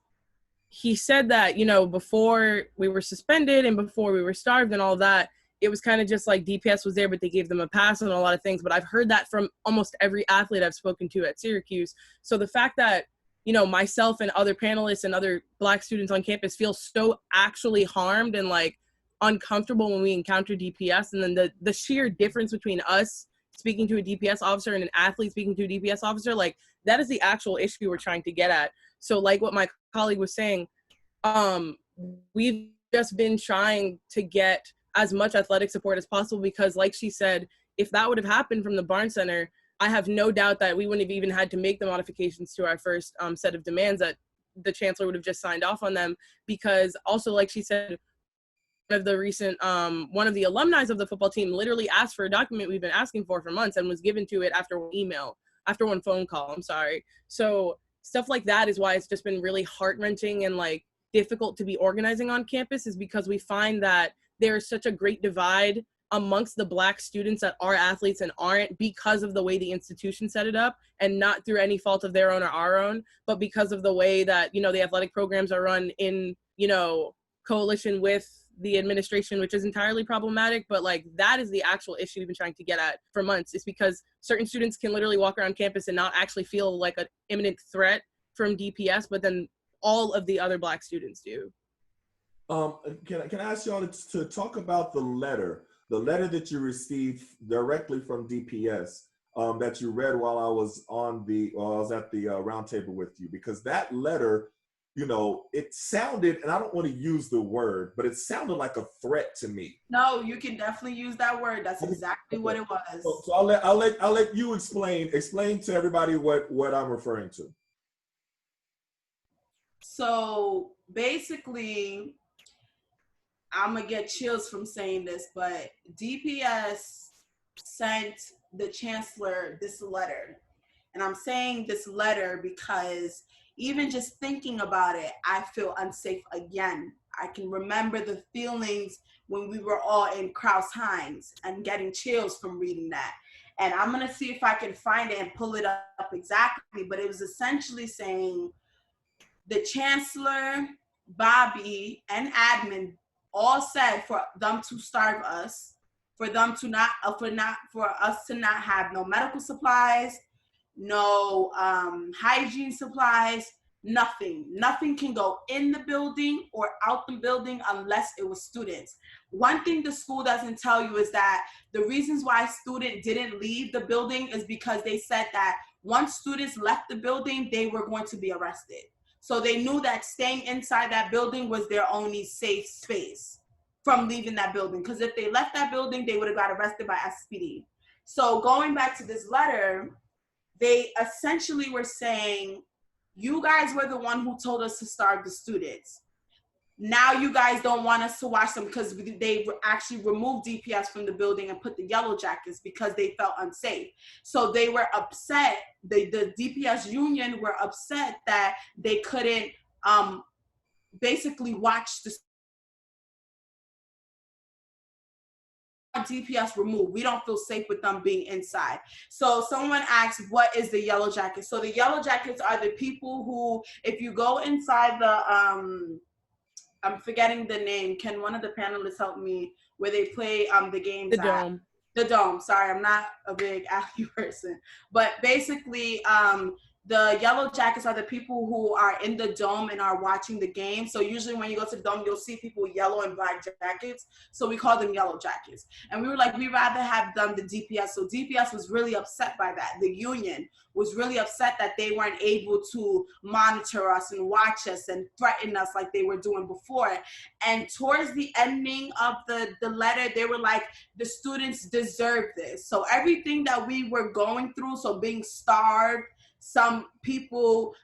S5: he said that, before we were suspended and before we were starved and all that, it was kind of just like DPS was there, but they gave them a pass on a lot of things. But I've heard that from almost every athlete I've spoken to at Syracuse. So the fact that, myself and other panelists and other Black students on campus feel so actually harmed and like uncomfortable when we encounter DPS, and then the sheer difference between us speaking to a DPS officer and an athlete speaking to a DPS officer, like that is the actual issue we're trying to get at. So like what my colleague was saying, we've just been trying to get as much athletic support as possible, because like she said, if that would have happened from the Barnes Center, I have no doubt that we wouldn't have even had to make the modifications to our first set of demands, that the chancellor would have just signed off on them. Because also, like she said, one of the alumni of the football team literally asked for a document we've been asking for months and was given to it after one phone call. I'm sorry. So stuff like that is why it's just been really heart-wrenching and like difficult to be organizing on campus, is because we find that there is such a great divide amongst the Black students that are athletes and aren't, because of the way the institution set it up, and not through any fault of their own or our own, but because of the way that, the athletic programs are run in, coalition with the administration, which is entirely problematic. But like that is the actual issue we've been trying to get at for months, is because certain students can literally walk around campus and not actually feel like an imminent threat from DPS, but then all of the other Black students do.
S2: Can I ask y'all to talk about the letter that you received directly from DPS that you read while I was at the roundtable with you, because that letter, you know, it sounded, and I don't want to use the word, but it sounded like a threat to me.
S3: No, you can definitely use that word. That's exactly what it was.
S2: So I'll let you explain to everybody what I'm referring to.
S3: So basically, I'm gonna get chills from saying this, but DPS sent the chancellor this letter. And I'm saying this letter because even just thinking about it, I feel unsafe again. I can remember the feelings when we were all in Kraus-Heinz and getting chills from reading that. And I'm gonna see if I can find it and pull it up exactly, but it was essentially saying the chancellor, Bobby, and admin all said for them to starve us, for them to not, for us to not have no medical supplies, no hygiene supplies, nothing. Nothing can go in the building or out the building unless it was students. One thing the school doesn't tell you is that the reasons why students didn't leave the building is because they said that once students left the building, they were going to be arrested. So they knew that staying inside that building was their only safe space from leaving that building. Because if they left that building, they would have got arrested by SPD. So going back to this letter, they essentially were saying, you guys were the one who told us to starve the students. Now you guys don't want us to watch them because they actually removed DPS from the building and put the yellow jackets because they felt unsafe. So they were upset. The DPS union were upset that they couldn't basically watch the DPS removed. We don't feel safe with them being inside. So someone asked, what is the yellow jackets? So the yellow jackets are the people who, if you go inside the I'm forgetting the name. Can one of the panelists help me where they play the games?
S5: The Dome.
S3: The Dome. Sorry, I'm not a big alley person. But basically, the yellow jackets are the people who are in the Dome and are watching the game. So usually when you go to the Dome, you'll see people with yellow and black jackets. So we call them yellow jackets. And we were like, we'd rather have them the DPS. So DPS was really upset by that. The union was really upset that they weren't able to monitor us and watch us and threaten us like they were doing before. And towards the ending of the letter, they were like, the students deserve this. So everything that we were going through, so being starved, some people,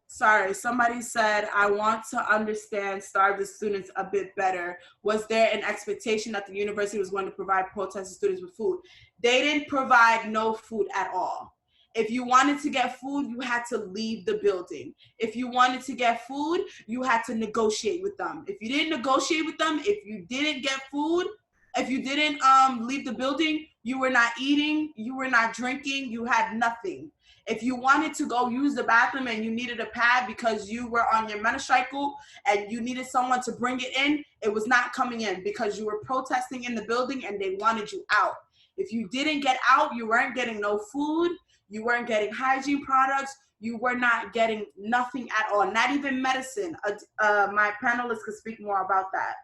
S3: sorry, somebody said, I want to understand starve the students a bit better. Was there an expectation that the university was going to provide protesting students with food? They didn't provide no food at all. If you wanted to get food, you had to leave the building. If you wanted to get food, you had to negotiate with them. If you didn't negotiate with them, if you didn't get food, if you didn't leave the building, you were not eating, you were not drinking, you had nothing. If you wanted to go use the bathroom and you needed a pad because you were on your motorcycle and you needed someone to bring it in, it was not coming in because you were protesting in the building and they wanted you out. If you didn't get out, you weren't getting no food, you weren't getting hygiene products, you were not getting nothing at all, not even medicine. My panelists could speak more about that.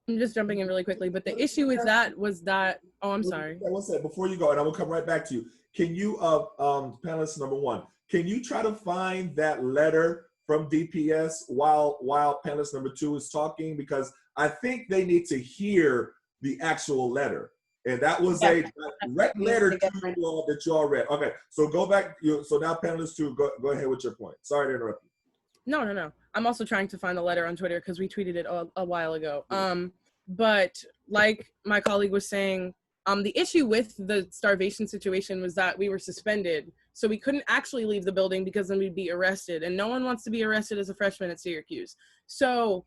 S5: I'm just jumping in really quickly, but the issue with that was that, oh, I'm sorry.
S2: One second, before you go, and I will come right back to you. Can you, panelist number one, can you try to find that letter from DPS while panelist number two is talking? Because I think they need to hear the actual letter. And that was a direct letter to you all that you all read. Okay, so go back. So now panelist two, go ahead with your point. Sorry to interrupt you.
S5: No. I'm also trying to find the letter on Twitter because we tweeted it a while ago. But like my colleague was saying, the issue with the starvation situation was that we were suspended. So we couldn't actually leave the building because then we'd be arrested. And no one wants to be arrested as a freshman at Syracuse. So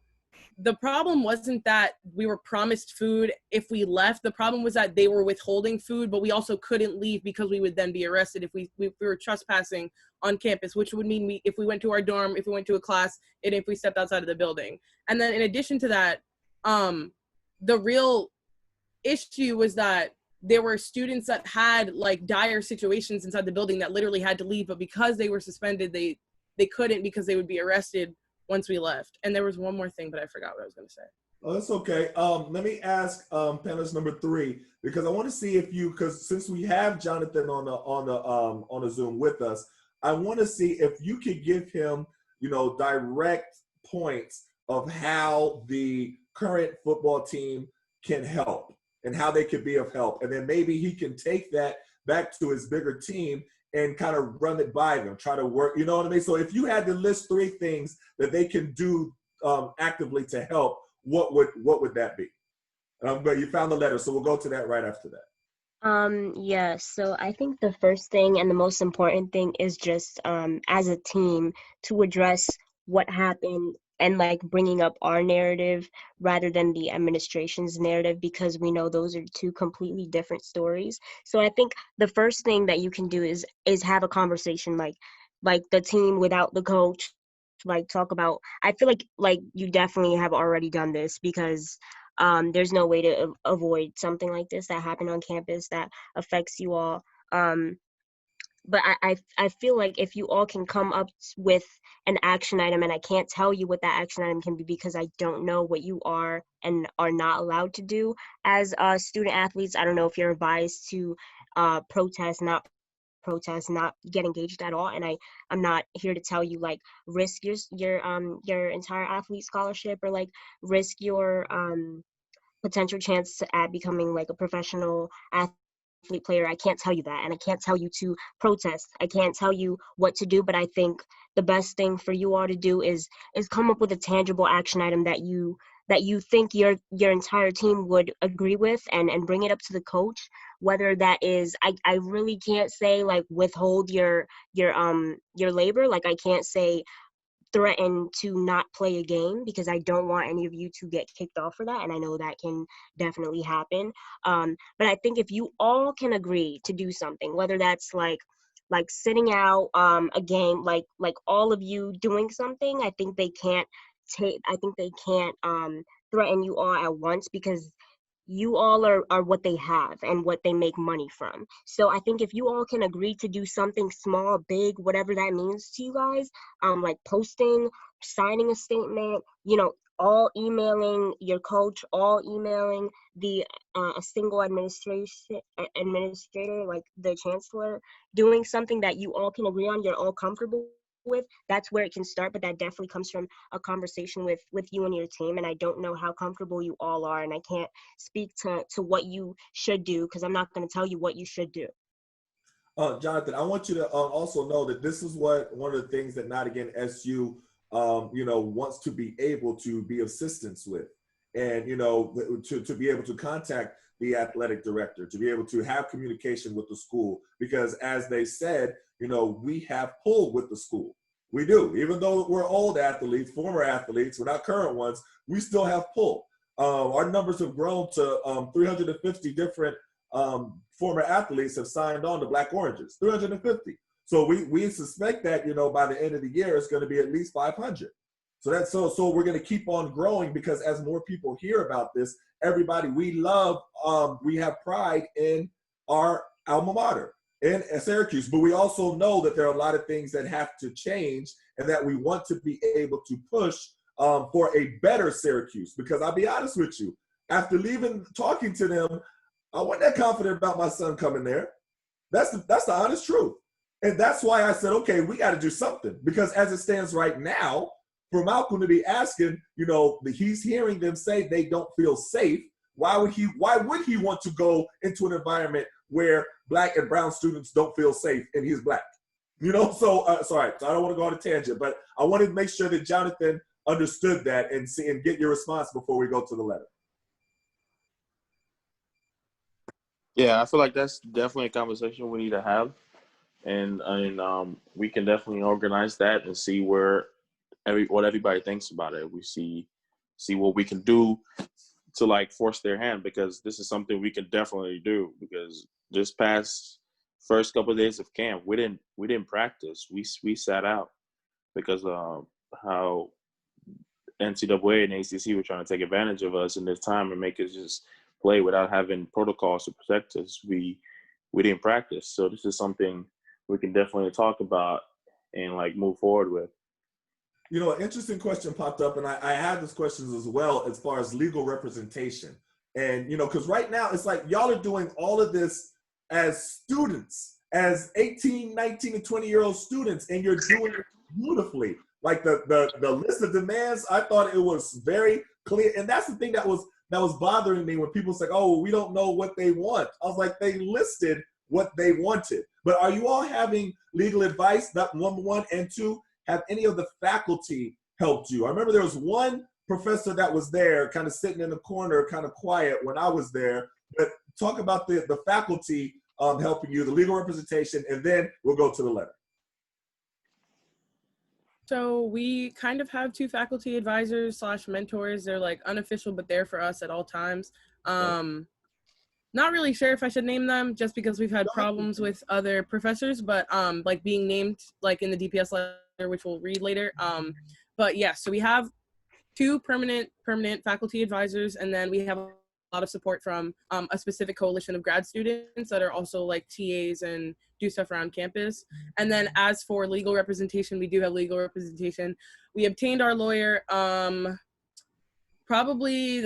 S5: the problem wasn't that we were promised food if we left. The problem was that they were withholding food, but we also couldn't leave because we would then be arrested if we were trespassing on campus, which would mean if we went to our dorm, if we went to a class, and if we stepped outside of the building. And then in addition to that, the real issue was that there were students that had like dire situations inside the building that literally had to leave, but because they were suspended, they couldn't because they would be arrested once we left. And there was one more thing, but I forgot what I was going to say.
S2: Oh, that's okay. Let me ask panelist number 3, because I want to see if you, because since we have Jonathan on the Zoom with us, I want to see if you could give him, you know, direct points of how the current football team can help and how they could be of help. And then maybe he can take that back to his bigger team and kind of run it by them, try to work, you know what I mean? So if you had to list 3 things that they can do actively to help, what would that be? But you found the letter, so we'll go to that right after that.
S4: Yeah, so I think the first thing and the most important thing is just as a team to address what happened and like bringing up our narrative rather than the administration's narrative, because we know those are 2 completely different stories. So I think the first thing that you can do is have a conversation like the team without the coach, like talk about, I feel like you definitely have already done this, because there's no way to avoid something like this that happened on campus that affects you all. But I feel like if you all can come up with an action item, and I can't tell you what that action item can be because I don't know what you are and are not allowed to do as student athletes. I don't know if you're advised to protest, not get engaged at all, and I'm not here to tell you like risk your entire athlete scholarship or like risk your potential chance at becoming like a professional athlete player. I can't tell you that, and I can't tell you to protest. I can't tell you what to do, but I think the best thing for you all to do is come up with a tangible action item that you think your entire team would agree with, and bring it up to the coach. Whether that is, I really can't say like withhold your labor. Like I can't say threaten to not play a game, because I don't want any of you to get kicked off for that, and I know that can definitely happen. But I think if you all can agree to do something, whether that's like sitting out a game, like all of you doing something, I think they can't threaten you all at once, because you all are what they have and what they make money from. So I think if you all can agree to do something small, big, whatever that means to you guys, like posting, signing a statement, you know, all emailing your coach, all emailing the a single administrator, like the chancellor, doing something that you all can agree on, you're all comfortable with, that's where it can start. But that definitely comes from a conversation with you and your team, and I don't know how comfortable you all are, and I can't speak to what you should do, because I'm not going to tell you what you should do.
S2: Jonathan, I want you to also know that this is one of the things that Not Again SU, you know, wants to be able to be assistance with, and you know, to be able to contact the athletic director, to be able to have communication with the school, because as they said, you know, we have pull with the school. We do, even though we're old athletes, former athletes, we're not current ones, we still have pull. Our numbers have grown to 350 different former athletes have signed on to Black Oranges, 350. So we suspect that, you know, by the end of the year, it's going to be at least 500. So that's so we're going to keep on growing, because as more people hear about this, everybody, we love, we have pride in our alma mater in Syracuse, but we also know that there are a lot of things that have to change, and that we want to be able to push for a better Syracuse. Because I'll be honest with you, after leaving, talking to them, I wasn't that confident about my son coming there. That's the honest truth. And that's why I said, okay, we got to do something. Because as it stands right now, for Malcolm to be asking, you know, he's hearing them say they don't feel safe. Why would he want to go into an environment where Black and brown students don't feel safe and he's Black? You know, so sorry, so I don't want to go on a tangent, but I wanted to make sure that Jonathan understood that and get your response before we go to the letter.
S6: Yeah, I feel like that's definitely a conversation we need to have, and we can definitely organize that and see what everybody thinks about it. We see what we can do to like force their hand, because this is something we can definitely do. Because this past first couple of days of camp, we didn't practice. We sat out because how NCAA and ACC were trying to take advantage of us in this time and make us just play without having protocols to protect us. We didn't practice. So this is something we can definitely talk about and like move forward with.
S2: You know, an interesting question popped up, and I had this question as well as far as legal representation. And, you know, because right now it's like y'all are doing all of this as students, as 18, 19, and 20-year-old students, and you're doing it beautifully. Like the list of demands, I thought it was very clear. And that's the thing that was bothering me when people say, oh, we don't know what they want. I was like, they listed what they wanted. But are you all having legal advice? That number one, and two, have any of the faculty helped you? I remember there was one professor that was there kind of sitting in the corner, kind of quiet when I was there. But talk about the faculty helping you, the legal representation, and then we'll go to the letter.
S5: So we kind of have 2 faculty advisors / mentors. They're like unofficial, but there for us at all times. Not really sure if I should name them just because we've had problems with other professors, but like being named like in the DPS letter, which we'll read later. But yeah, so we have 2 permanent faculty advisors, and then we have a lot of support from a specific coalition of grad students that are also like TAs and do stuff around campus. And then as for legal representation, we do have legal representation. We obtained our lawyer probably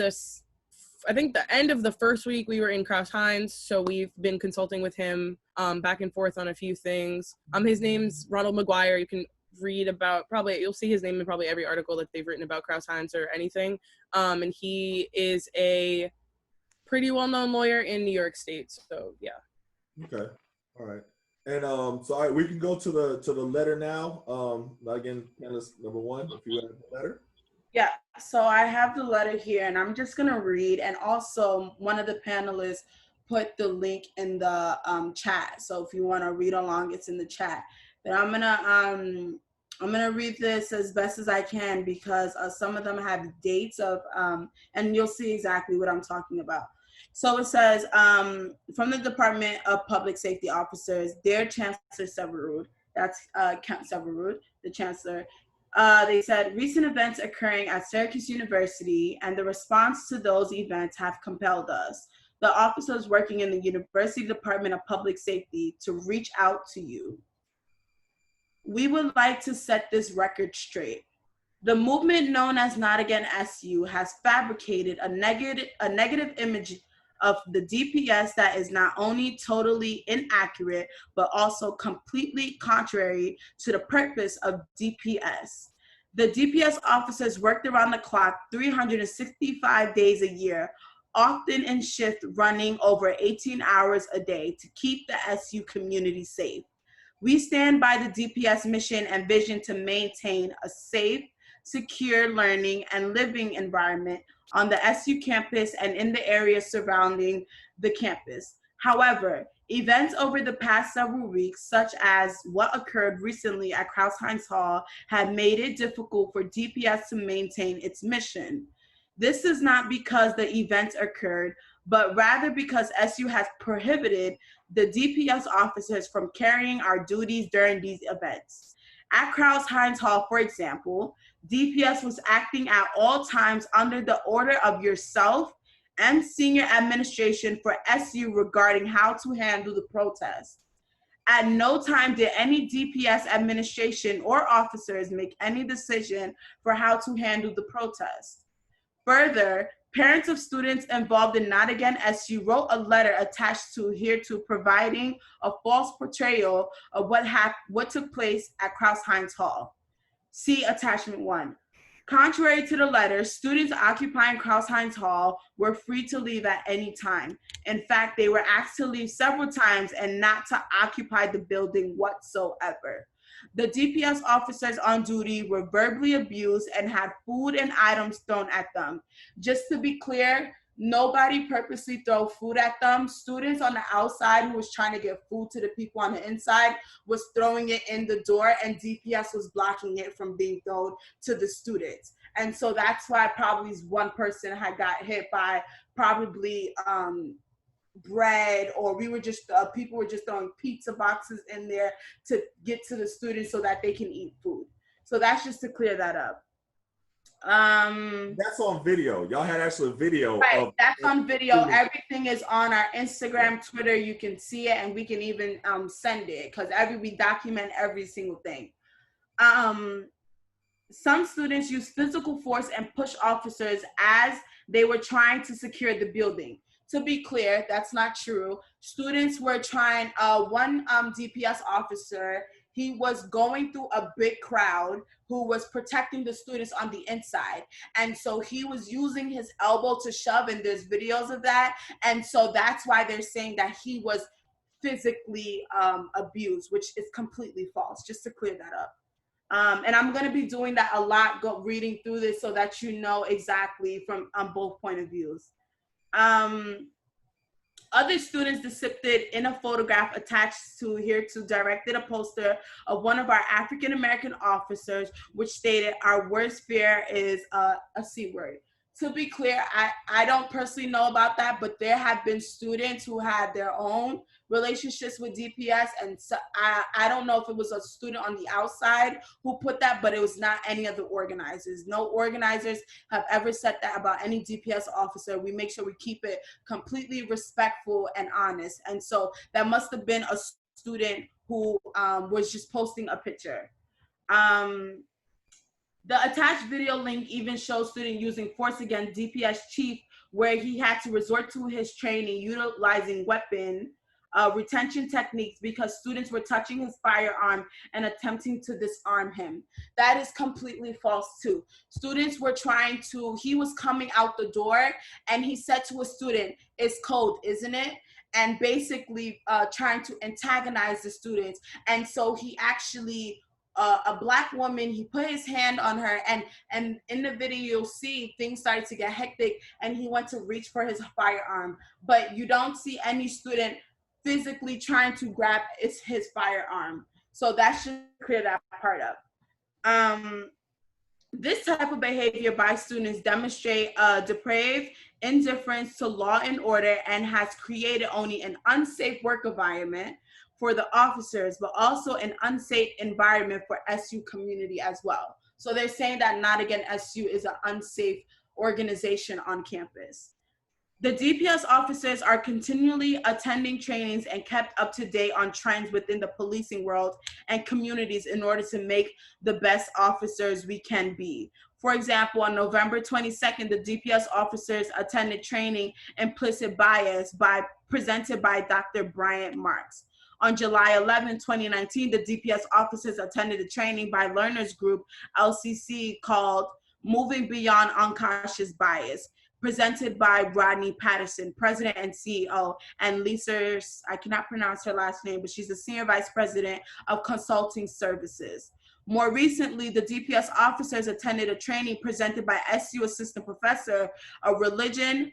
S5: I think the end of the first week we were in Crouse-Hinds, so we've been consulting with him back and forth on a few things. His name's Ronald McGuire. You can read about, you'll see his name in probably every article that they've written about Crouse-Hinds or anything. And he is a pretty well-known lawyer in New York State, so yeah.
S2: Okay, all right. And so all right, we can go to the letter now. Again, panelist number 1, if you have the letter.
S3: Yeah, so I have the letter here, and I'm just gonna read, and also one of the panelists put the link in the chat. So if you want to read along, it's in the chat. But I'm gonna read this as best as I can because some of them have dates of and you'll see exactly what I'm talking about. So it says, from the Department of Public Safety Officers, dear Chancellor Severud, that's Kent Severud, the Chancellor. They said, recent events occurring at Syracuse University and the response to those events have compelled us, the officers working in the University Department of Public Safety, to reach out to you. We would like to set this record straight. The movement known as Not Again SU has fabricated a negative image of the DPS that is not only totally inaccurate, but also completely contrary to the purpose of DPS. The DPS officers worked around the clock 365 days a year, often in shift running over 18 hours a day to keep the SU community safe. We stand by the DPS mission and vision to maintain a safe, secure learning and living environment on the SU campus and in the areas surrounding the campus. However, events over the past several weeks, such as what occurred recently at Crouse-Hinds Hall, have made it difficult for DPS to maintain its mission. This is not because the events occurred, but rather because SU has prohibited the DPS officers from carrying our duties during these events. At Crouse-Hinds Hall, for example, DPS was acting at all times under the order of yourself and senior administration for SU regarding how to handle the protest. At no time did any DPS administration or officers make any decision for how to handle the protest. Further, parents of students involved in Not Again SU wrote a letter attached to hereto providing a false portrayal of what took place at Crouse-Hinds Hall. See attachment 1. Contrary to the letter, students occupying Crouse-Hinds Hall were free to leave at any time. In fact, they were asked to leave several times and not to occupy the building whatsoever. The DPS officers on duty were verbally abused and had food and items thrown at them. Just to be clear, nobody purposely threw food at them. Students on the outside who was trying to get food to the people on the inside was throwing it in the door, and DPS was blocking it from being thrown to the students. And so that's why probably one person had got hit by probably bread, or we were just people were just throwing pizza boxes in there to get to the students so that they can eat food. So that's just to clear that up.
S2: That's on video. Y'all had actually a video.
S3: Right,
S2: of
S3: that's on video.
S2: students.
S3: Everything is on our Instagram, Twitter. You can see it, and we can even send it because we document every single thing. Some students used physical force and push officers as they were trying to secure the building. To be clear, that's not true. Students were trying, one DPS officer, he was going through a big crowd who was protecting the students on the inside. And so he was using his elbow to shove, and there's videos of that. And so that's why they're saying that he was physically abused, which is completely false, just to clear that up. And I'm going to be doing that a lot, reading through this so that you know exactly from both point of views. Other students depicted in a photograph attached to here to directed a poster of one of our African-American officers, which stated, "Our worst fear is a C word." To be clear, I don't personally know about that, but there have been students who had their own relationships with DPS, and so I don't know if it was a student on the outside who put that, but it was not any of the organizers. No organizers have ever said that about any DPS officer. We make sure we keep it completely respectful and honest, and so that must have been a student who was just posting a picture. The attached video link even shows student using force against DPS chief, where he had to resort to his training utilizing weapon retention techniques because students were touching his firearm and attempting to disarm him. That is completely false too. Students were trying to, he was coming out the door and he said to a student, "It's cold, isn't it?" And basically trying to antagonize the students. And so he actually, a Black woman, he put his hand on her, and in the video you'll see things started to get hectic and he went to reach for his firearm, but you don't see any student physically trying to grab his firearm. So that should clear that part up. This type of behavior by students demonstrate depraved indifference to law and order and has created only an unsafe work environment for the officers, but also an unsafe environment for SU community as well. So they're saying that Not Again SU is an unsafe organization on campus. The DPS officers are continually attending trainings and kept up to date on trends within the policing world and communities in order to make the best officers we can be. For example, on November 22nd, the DPS officers attended training Implicit Bias presented by Dr. Bryant Marks. On July 11, 2019, the DPS officers attended a training by Learners Group, LCC, called Moving Beyond Unconscious Bias, presented by Rodney Patterson, President and CEO, and Lisa, I cannot pronounce her last name, but she's the Senior Vice President of Consulting Services. More recently, the DPS officers attended a training presented by SU Assistant Professor of Religion,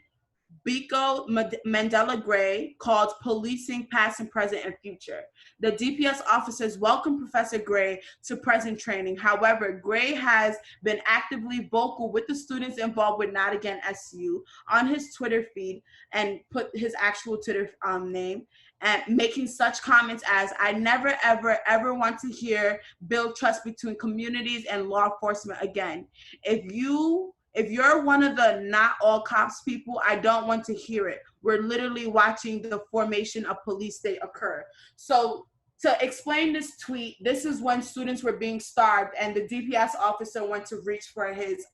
S3: Biko Mandela Gray, called Policing Past and Present and Future. The DPS officers welcomed Professor Gray to present training. However, Gray has been actively vocal with the students involved with Not Again SU on his Twitter feed and put his actual Twitter name, and making such comments as, "I never, ever, ever want to hear build trust between communities and law enforcement again. If you're one of the not all cops people, I don't want to hear it. We're literally watching the formation of police state occur." So to explain this tweet, this is when students were being starved and the DPS officer went to reach for his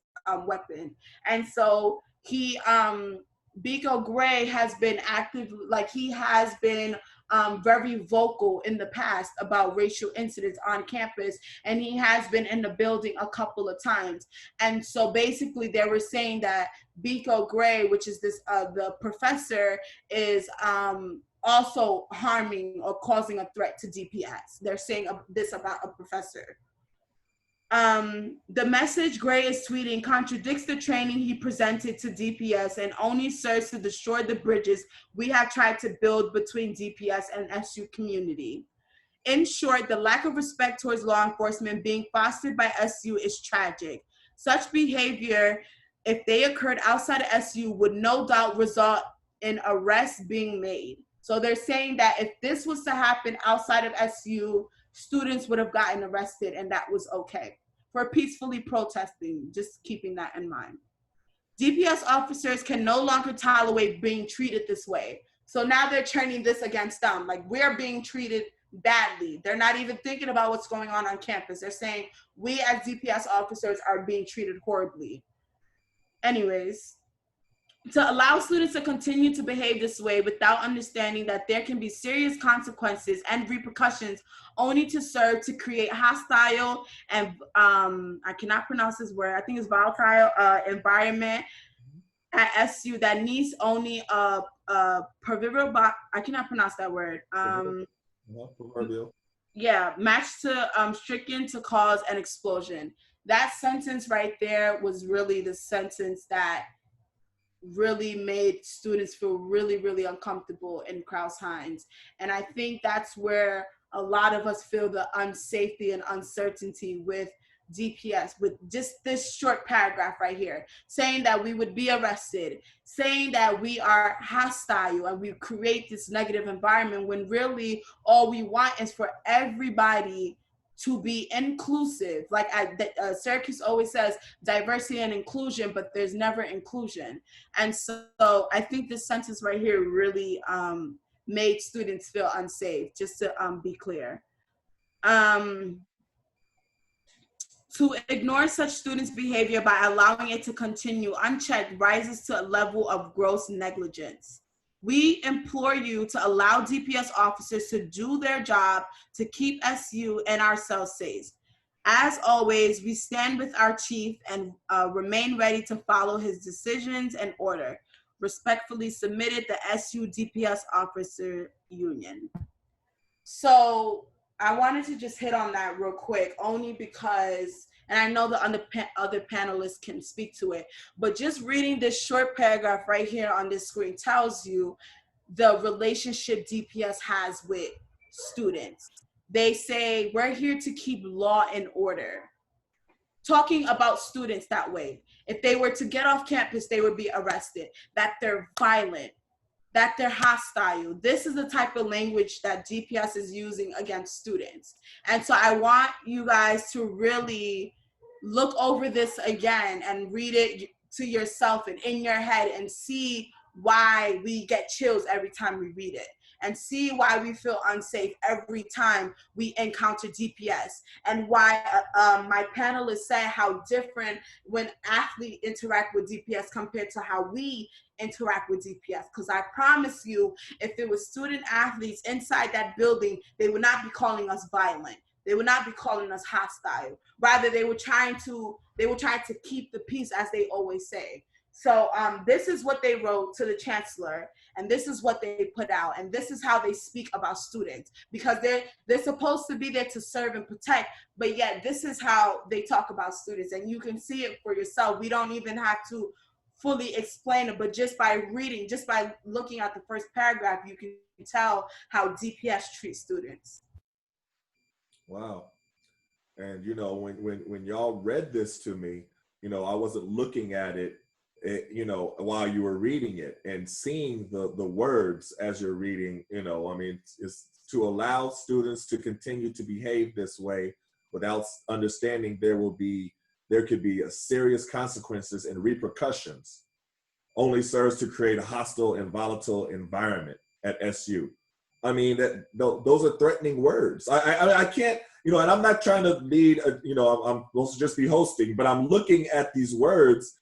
S3: weapon. And so he, Biko Gray has been active, like he has been very vocal in the past about racial incidents on campus, and he has been in the building a couple of times. And so basically they were saying that Biko Gray, which is this the professor, is also harming or causing a threat to DPS. They're saying this about a professor. The message Gray is tweeting contradicts the training he presented to DPS and only serves to destroy the bridges we have tried to build between DPS and SU community. In short, the lack of respect towards law enforcement being fostered by SU is tragic. Such behavior, if they occurred outside of SU, would no doubt result in arrests being made. So they're saying that if this was to happen outside of SU, students would have gotten arrested and that was okay. for peacefully protesting. Just keeping that in mind. DPS officers can no longer tolerate being treated this way. So now they're turning this against them. Like, we're being treated badly. They're not even thinking about what's going on campus. They're saying we as DPS officers are being treated horribly. Anyways, to allow students to continue to behave this way without understanding that there can be serious consequences and repercussions only to serve to create hostile and I cannot pronounce this word, I think it's volatile environment at SU that needs only proverbial, I cannot pronounce that word.
S2: Proverbial.
S3: Yeah, match to stricken to cause an explosion. That sentence right there was really the sentence that really made students feel really, really uncomfortable in Crouse-Hinds. And I think that's where a lot of us feel the unsafety and uncertainty with DPS, with just this short paragraph right here, saying that we would be arrested, saying that we are hostile and we create this negative environment, when really all we want is for everybody to be inclusive. Like Syracuse always says, diversity and inclusion, but there's never inclusion. And so I think this sentence right here really made students feel unsafe, just to be clear. To ignore such students' behavior by allowing it to continue unchecked rises to a level of gross negligence. We implore you to allow DPS officers to do their job to keep SU and ourselves safe. As always, we stand with our chief and remain ready to follow his decisions and order. Respectfully submitted, the SU DPS Officer Union. So I wanted to just hit on that real quick, only because, and I know the other panelists can speak to it, but just reading this short paragraph right here on this screen tells you the relationship DPS has with students. They say, we're here to keep law and order. Talking about students that way. If they were to get off campus, they would be arrested, that they're violent, that they're hostile. This is the type of language that DPS is using against students. And so I want you guys to really look over this again and read it to yourself and in your head and see why we get chills every time we read it, and see why we feel unsafe every time we encounter DPS, and why my panelists said how different when athletes interact with DPS compared to how we interact with DPS. Because I promise you, if it was student athletes inside that building, they would not be calling us violent. They would not be calling us hostile. Rather, they were trying to keep the peace, as they always say. So this is what they wrote to the chancellor, and this is what they put out, and this is how they speak about students, because they're supposed to be there to serve and protect, but yet this is how they talk about students, and you can see it for yourself. We don't even have to fully explain it, but just by reading, just by looking at the first paragraph, you can tell how DPS treats students.
S2: Wow. And you know, when y'all read this to me, you know, I wasn't looking at it, you know, while you were reading it, and seeing the words as you're reading, you know, I mean, it's to allow students to continue to behave this way without understanding there could be a serious consequences and repercussions, only serves to create a hostile and volatile environment at SU. I mean, those are threatening words. I can't, you know, and I'm not trying to lead, you know, I'm supposed to just be hosting, but I'm looking at these words,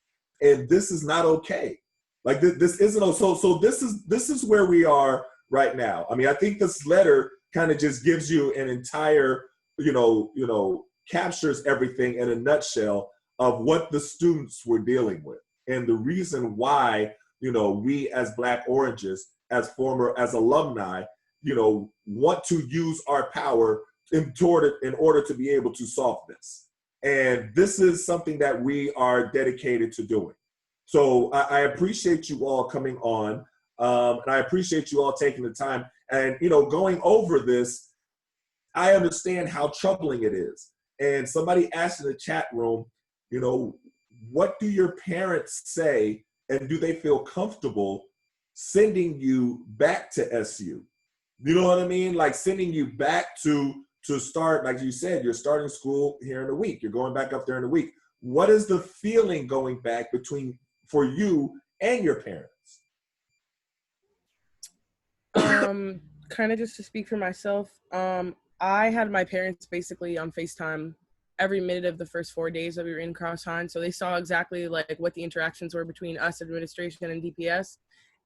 S2: and this is not okay. Like this isn't, so this is where we are right now. I mean, I think this letter kind of just gives you an entire, you know, captures everything in a nutshell of what the students were dealing with, and the reason why, you know, we as Black Oranges, as alumni, you know, want to use our power in order to be able to solve this. And this is something that we are dedicated to doing. So I appreciate you all coming on, and I appreciate you all taking the time and, you know, going over this. I understand how troubling it is. And somebody asked in the chat room, you know, what do your parents say, and do they feel comfortable sending you back to SU? You know what I mean? Like sending you back to to start, like you said, you're starting school here in a week. You're going back up there in a week. What is the feeling going back for you and your parents?
S5: Kind of just to speak for myself, I had my parents basically on FaceTime every minute of the first 4 days that we were in Crossline. So they saw exactly like what the interactions were between us, administration, and DPS.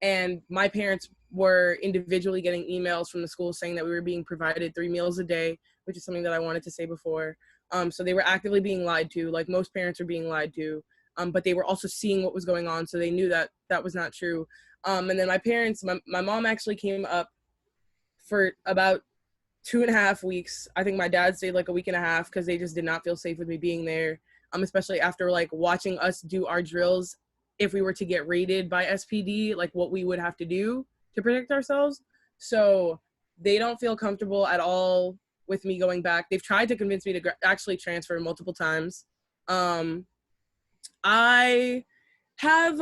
S5: And my parents were individually getting emails from the school saying that we were being provided 3 meals a day, which is something that I wanted to say before. So they were actively being lied to, like most parents are being lied to. But they were also seeing what was going on, so they knew that that was not true. And then my parents, my mom actually came up for about 2.5 weeks. I think my dad stayed like a week and a half because they just did not feel safe with me being there. Especially after like watching us do our drills. If we were to get raided by SPD, like what we would have to do to protect ourselves. So they don't feel comfortable at all with me going back. They've tried to convince me to actually transfer multiple times. I have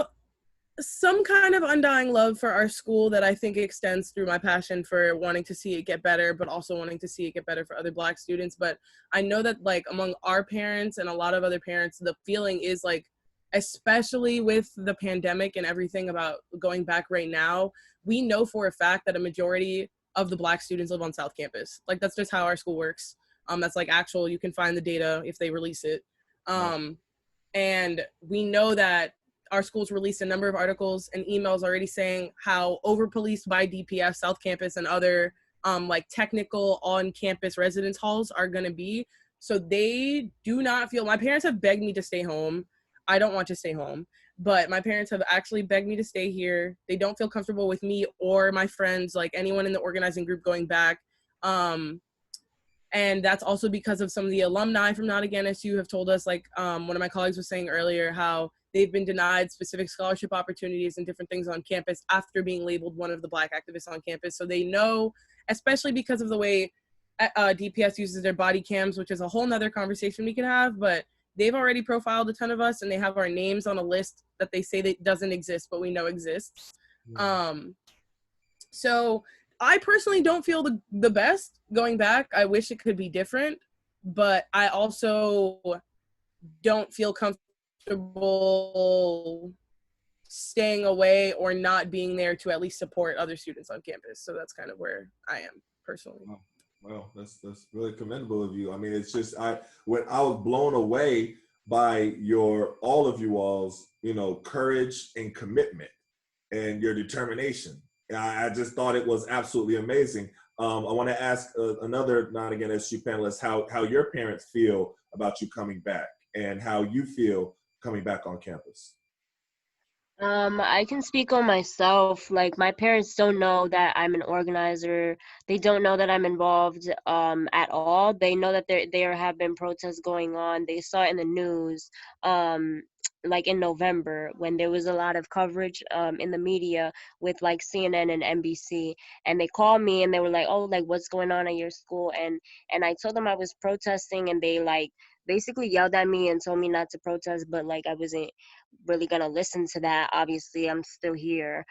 S5: some kind of undying love for our school that I think extends through my passion for wanting to see it get better, but also wanting to see it get better for other Black students. But I know that like among our parents and a lot of other parents, the feeling is like, especially with the pandemic and everything about going back right now, we know for a fact that a majority of the Black students live on South Campus. Like that's just how our school works. That's like actual, you can find the data if they release it. And we know that our schools released a number of articles and emails already saying how over-policed by DPS, South Campus, and other like technical on-campus residence halls are going to be. So they do not feel, my parents have begged me to stay home. I don't want to stay home, but my parents have actually begged me to stay here. They don't feel comfortable with me or my friends, like anyone in the organizing group going back. And that's also because of some of the alumni from Not Again SU have told us, like one of my colleagues was saying earlier, how they've been denied specific scholarship opportunities and different things on campus after being labeled one of the Black activists on campus. So they know, especially because of the way DPS uses their body cams, which is a whole nother conversation we could have, but they've already profiled a ton of us and they have our names on a list that they say that doesn't exist, but we know exists. So I personally don't feel the best going back. I wish it could be different, but I also don't feel comfortable staying away or not being there to at least support other students on campus. So that's kind of where I am personally.
S2: Well, that's really commendable of you. I mean, it's just when I was blown away by all of you all's, courage and commitment and your determination. I just thought it was absolutely amazing. I want to ask another Not Again SU panelist how your parents feel about you coming back and how you feel coming back on campus.
S4: I can speak on myself. Like my parents don't know that I'm an organizer. They don't know that I'm involved at all. They know that there have been protests going on. They saw it in the news like in November when there was a lot of coverage in the media with like CNN and NBC, and they called me and they were like, "Oh, like what's going on at your school?" And I told them I was protesting, and they like basically yelled at me and told me not to protest, but like I wasn't really gonna listen to that. Obviously I'm still here.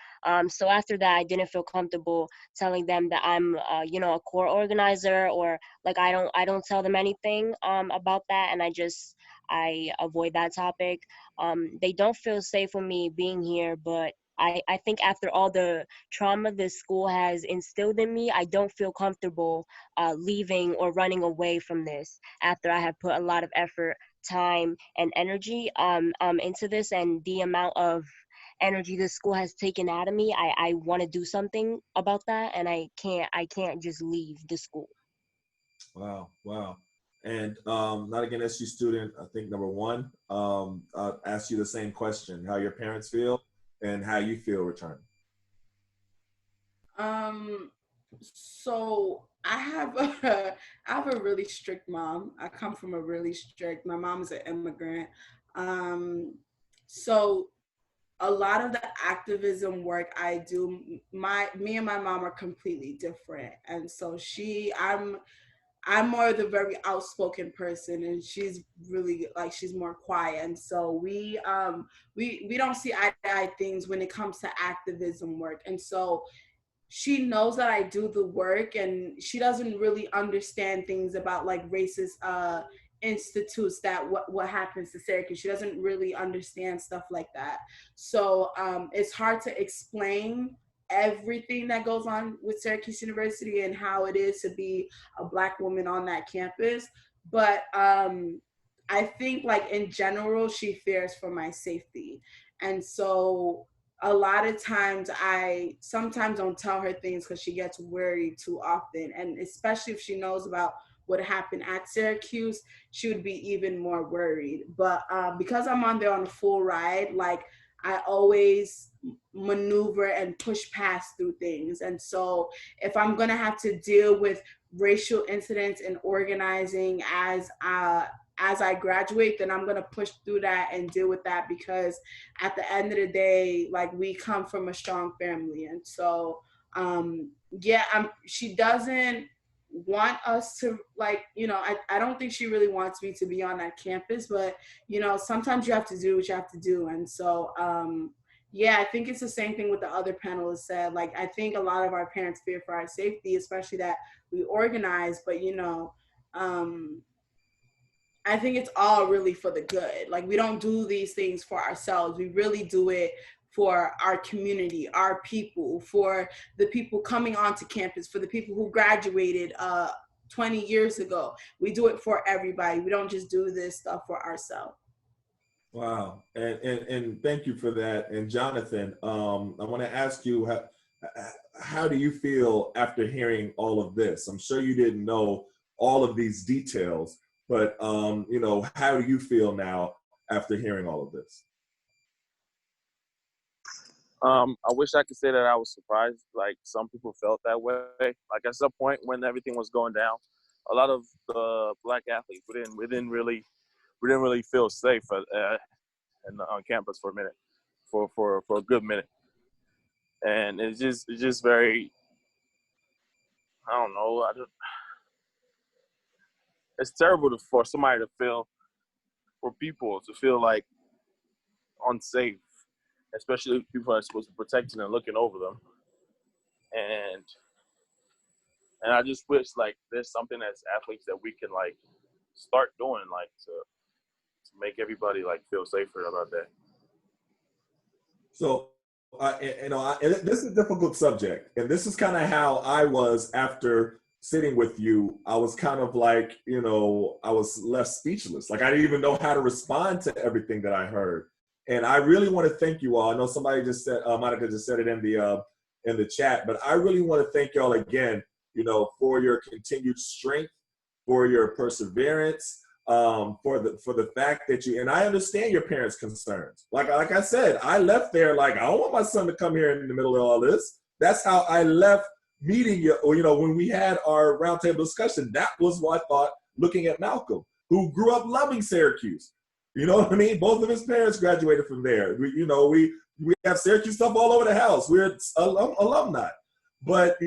S4: So after that I didn't feel comfortable telling them that I'm a core organizer, or like I don't tell them anything about that, and I avoid that topic. They don't feel safe with me being here, but I think after all the trauma this school has instilled in me, I don't feel comfortable leaving or running away from this after I have put a lot of effort, time, and energy into this, and the amount of energy this school has taken out of me. I want to do something about that, and I can't just leave the school.
S2: Wow. And Not Again SU student, I think number one, I'll ask you the same question: how your parents feel and how you feel returning.
S3: So I have a really strict mom. I come from a really strict. My mom is an immigrant. So a lot of the activism work I do, me and my mom are completely different, and so I'm more the very outspoken person, and she's really like she's more quiet, and so we don't see eye to eye things when it comes to activism work, and so she knows that I do the work, and she doesn't really understand things about like racist institutes that what happens to Syracuse. She doesn't really understand stuff like that. So it's hard to explain everything that goes on with Syracuse University and how it is to be a Black woman on that campus. But I think like in general, she fears for my safety. And so a lot of times I sometimes don't tell her things because she gets worried too often. And especially if she knows about what happened at Syracuse, she would be even more worried. But because I'm on there on a full ride, like I always maneuver and push past through things. And so if I'm gonna have to deal with racial incidents and organizing as I graduate, then I'm gonna push through that and deal with that, because at the end of the day, like we come from a strong family. And so yeah, she doesn't want us to, like, I don't think she really wants me to be on that campus, but sometimes you have to do what you have to do. And so yeah, I think it's the same thing with the other panelists said. Like, I think a lot of our parents fear for our safety, especially that we organize, but I think it's all really for the good. Like, we don't do these things for ourselves. We really do it for our community, our people, for the people coming onto campus, for the people who graduated 20 years ago. We do it for everybody. We don't just do this stuff for ourselves.
S2: Wow, and thank you for that. And Jonathan, I want to ask you, how do you feel after hearing all of this? I'm sure you didn't know all of these details, but how do you feel now after hearing all of this?
S6: I wish I could say that I was surprised. Like some people felt that way. Like at some point when everything was going down, a lot of the Black athletes we didn't really feel safe on campus for a minute, for a good minute, and it's just very, I don't know. It's terrible for somebody to feel, for people to feel like unsafe, especially people that are supposed to be protecting and looking over them, and I just wish like there's something as athletes that we can like start doing, like to make everybody like feel safer about that.
S2: So, and this is a difficult subject, and this is kind of how I was after sitting with you. I was kind of like, I was left speechless. Like I didn't even know how to respond to everything that I heard. And I really want to thank you all. I know somebody just said, Monica just said it in the chat, but I really want to thank y'all again, for your continued strength, for your perseverance, for the fact that and I understand your parents' concerns. Like I said, I left there like, I don't want my son to come here in the middle of all this. That's how I left meeting you, when we had our roundtable discussion. That was what I thought, looking at Malcolm, who grew up loving Syracuse. You know what I mean? Both of his parents graduated from there. We have Syracuse stuff all over the house. We're alumni. But,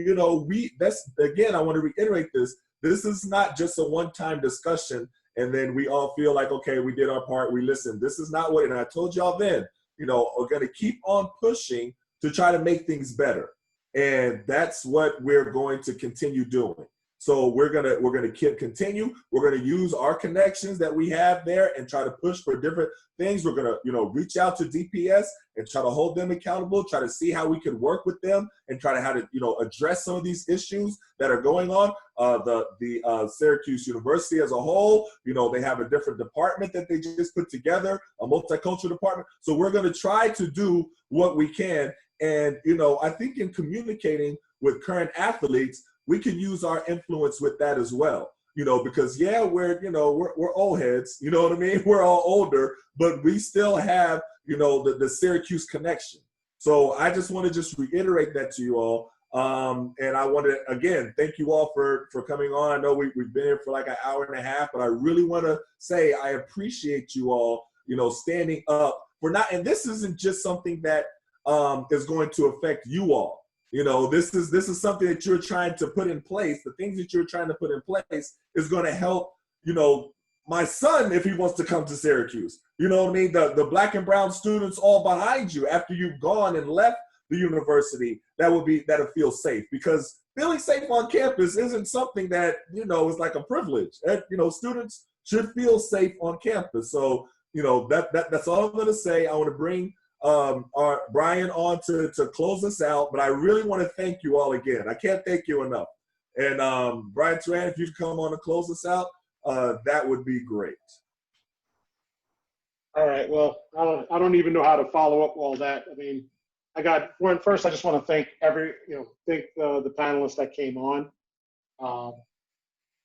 S2: that's, again, I want to reiterate this. This is not just a one-time discussion and then we all feel like, okay, we did our part, we listened. This is not what, and I told y'all then, we're going to keep on pushing to try to make things better. And that's what we're going to continue doing. So we're gonna continue. We're gonna use our connections that we have there and try to push for different things. We're gonna reach out to DPS and try to hold them accountable. Try to see how we can work with them and try to how to address some of these issues that are going on. The Syracuse University as a whole, they have a different department that they just put together, a multicultural department. So we're gonna try to do what we can. And I think in communicating with current athletes, we can use our influence with that as well, because we're old heads, you know what I mean? We're all older, but we still have, the Syracuse connection. So I just want to reiterate that to you all. And I want to, again, thank you all for coming on. I know we've been here for like an hour and a half, but I really want to say I appreciate you all, standing up for not, and this isn't just something that is going to affect you all. This is something that you're trying to put in place. The things that you're trying to put in place is going to help, my son, if he wants to come to Syracuse. You know what I mean? The black and brown students all behind you after you've gone and left the university that'll feel safe, because feeling safe on campus isn't something that, you know, is like a privilege. You know, students should feel safe on campus. So, you know, that's all I'm going to say. I want to bring our Brian on to close us out, but I really want to thank you all again. I can't thank you enough. And Brian Turan, if you could come on to close us out, that would be great.
S7: All right. Well, I don't even know how to follow up all that. I mean, first, I just want to thank the panelists that came on.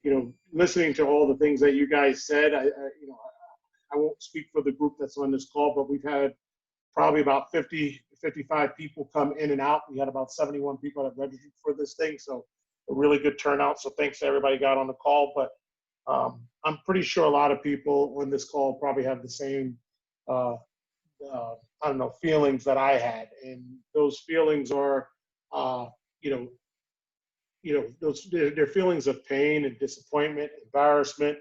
S7: You know, listening to all the things that you guys said, I won't speak for the group that's on this call, but we've had probably about 50, 55 people come in and out. We had about 71 people that registered for this thing, so a really good turnout. So thanks to everybody got on the call. But I'm pretty sure a lot of people on this call probably have the same, feelings that I had. And those feelings are, they're feelings of pain and disappointment, embarrassment,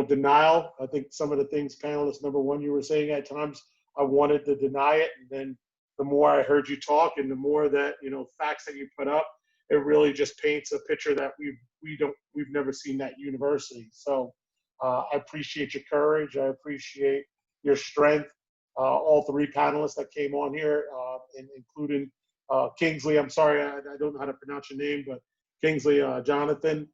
S7: denial. I think some of the things, panelist number one, you were saying at times, I wanted to deny it. And then the more I heard you talk and the more that, facts that you put up, it really just paints a picture that we've never seen that university. So I appreciate your courage. I appreciate your strength. All three panelists that came on here, including Kingsley. I'm sorry, I don't know how to pronounce your name, but Kingsley Jonathan.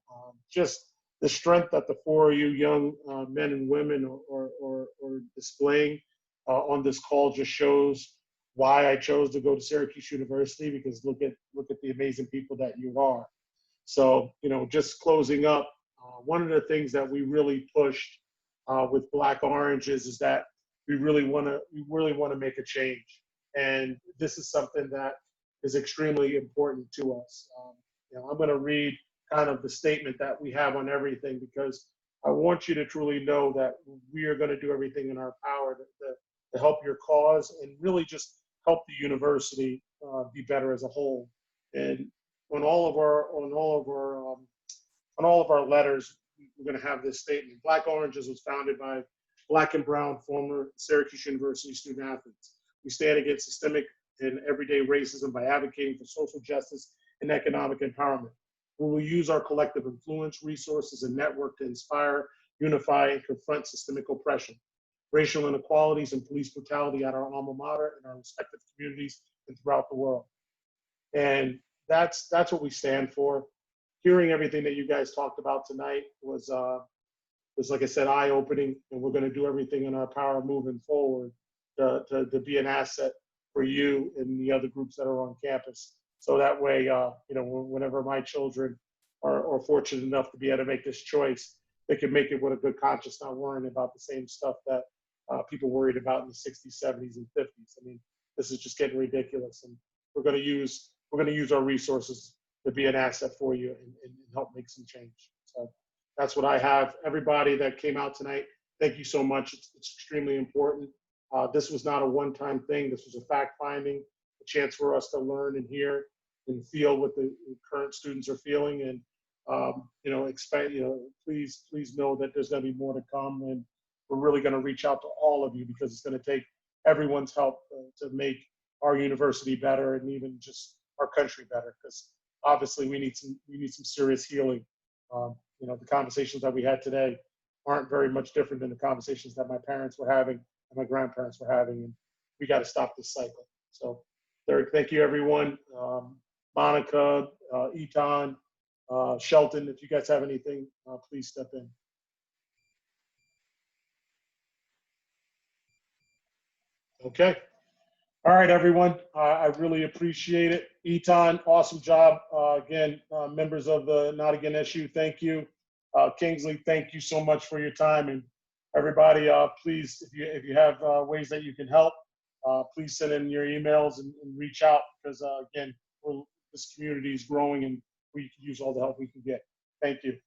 S7: Just the strength that the four of you young men and women are displaying on this call just shows why I chose to go to Syracuse University, because look at the amazing people that you are. So, just closing up, one of the things that we really pushed with Black Orange is that we really want to make a change. And this is something that is extremely important to us. I'm going to read kind of the statement that we have on everything, because I want you to truly know that we are going to do everything in our power to help your cause and really just help the university be better as a whole. And on all of our letters, we're going to have this statement. Black Oranges was founded by Black and brown former Syracuse University student athletes. We stand against systemic and everyday racism by advocating for social justice and economic empowerment. We will use our collective influence, resources, and network to inspire, unify, and confront systemic oppression, racial inequalities, and police brutality at our alma mater and our respective communities and throughout the world. And that's what we stand for. Hearing everything that you guys talked about tonight was like I said, eye-opening, and we're going to do everything in our power moving forward to be an asset for you and the other groups that are on campus. So that way, whenever my children are fortunate enough to be able to make this choice, they can make it with a good conscience, not worrying about the same stuff that people worried about in the 60s, 70s, and 50s. I mean, this is just getting ridiculous, and we're going to use our resources to be an asset for you and help make some change. So that's what I have. Everybody that came out tonight, thank you so much. It's extremely important. This was not a one-time thing. This was a fact-finding, a chance for us to learn and hear and feel what the current students are feeling. And please know that there's going to be more to come, and we're really going to reach out to all of you, because it's going to take everyone's help to make our university better and even just our country better. Because obviously we need some serious healing. The conversations that we had today aren't very much different than the conversations that my parents were having and my grandparents were having, and we got to stop this cycle. So, Derek, thank you, everyone. Monica, Etan, Shelton, if you guys have anything, please step in. Okay. All right, everyone. I really appreciate it. Etan, awesome job. Again, members of the Not Again SU, thank you. Kingsley, thank you so much for your time. And everybody, please, if you have ways that you can help, please send in your emails and reach out, because again, this community is growing and we can use all the help we can get. Thank you.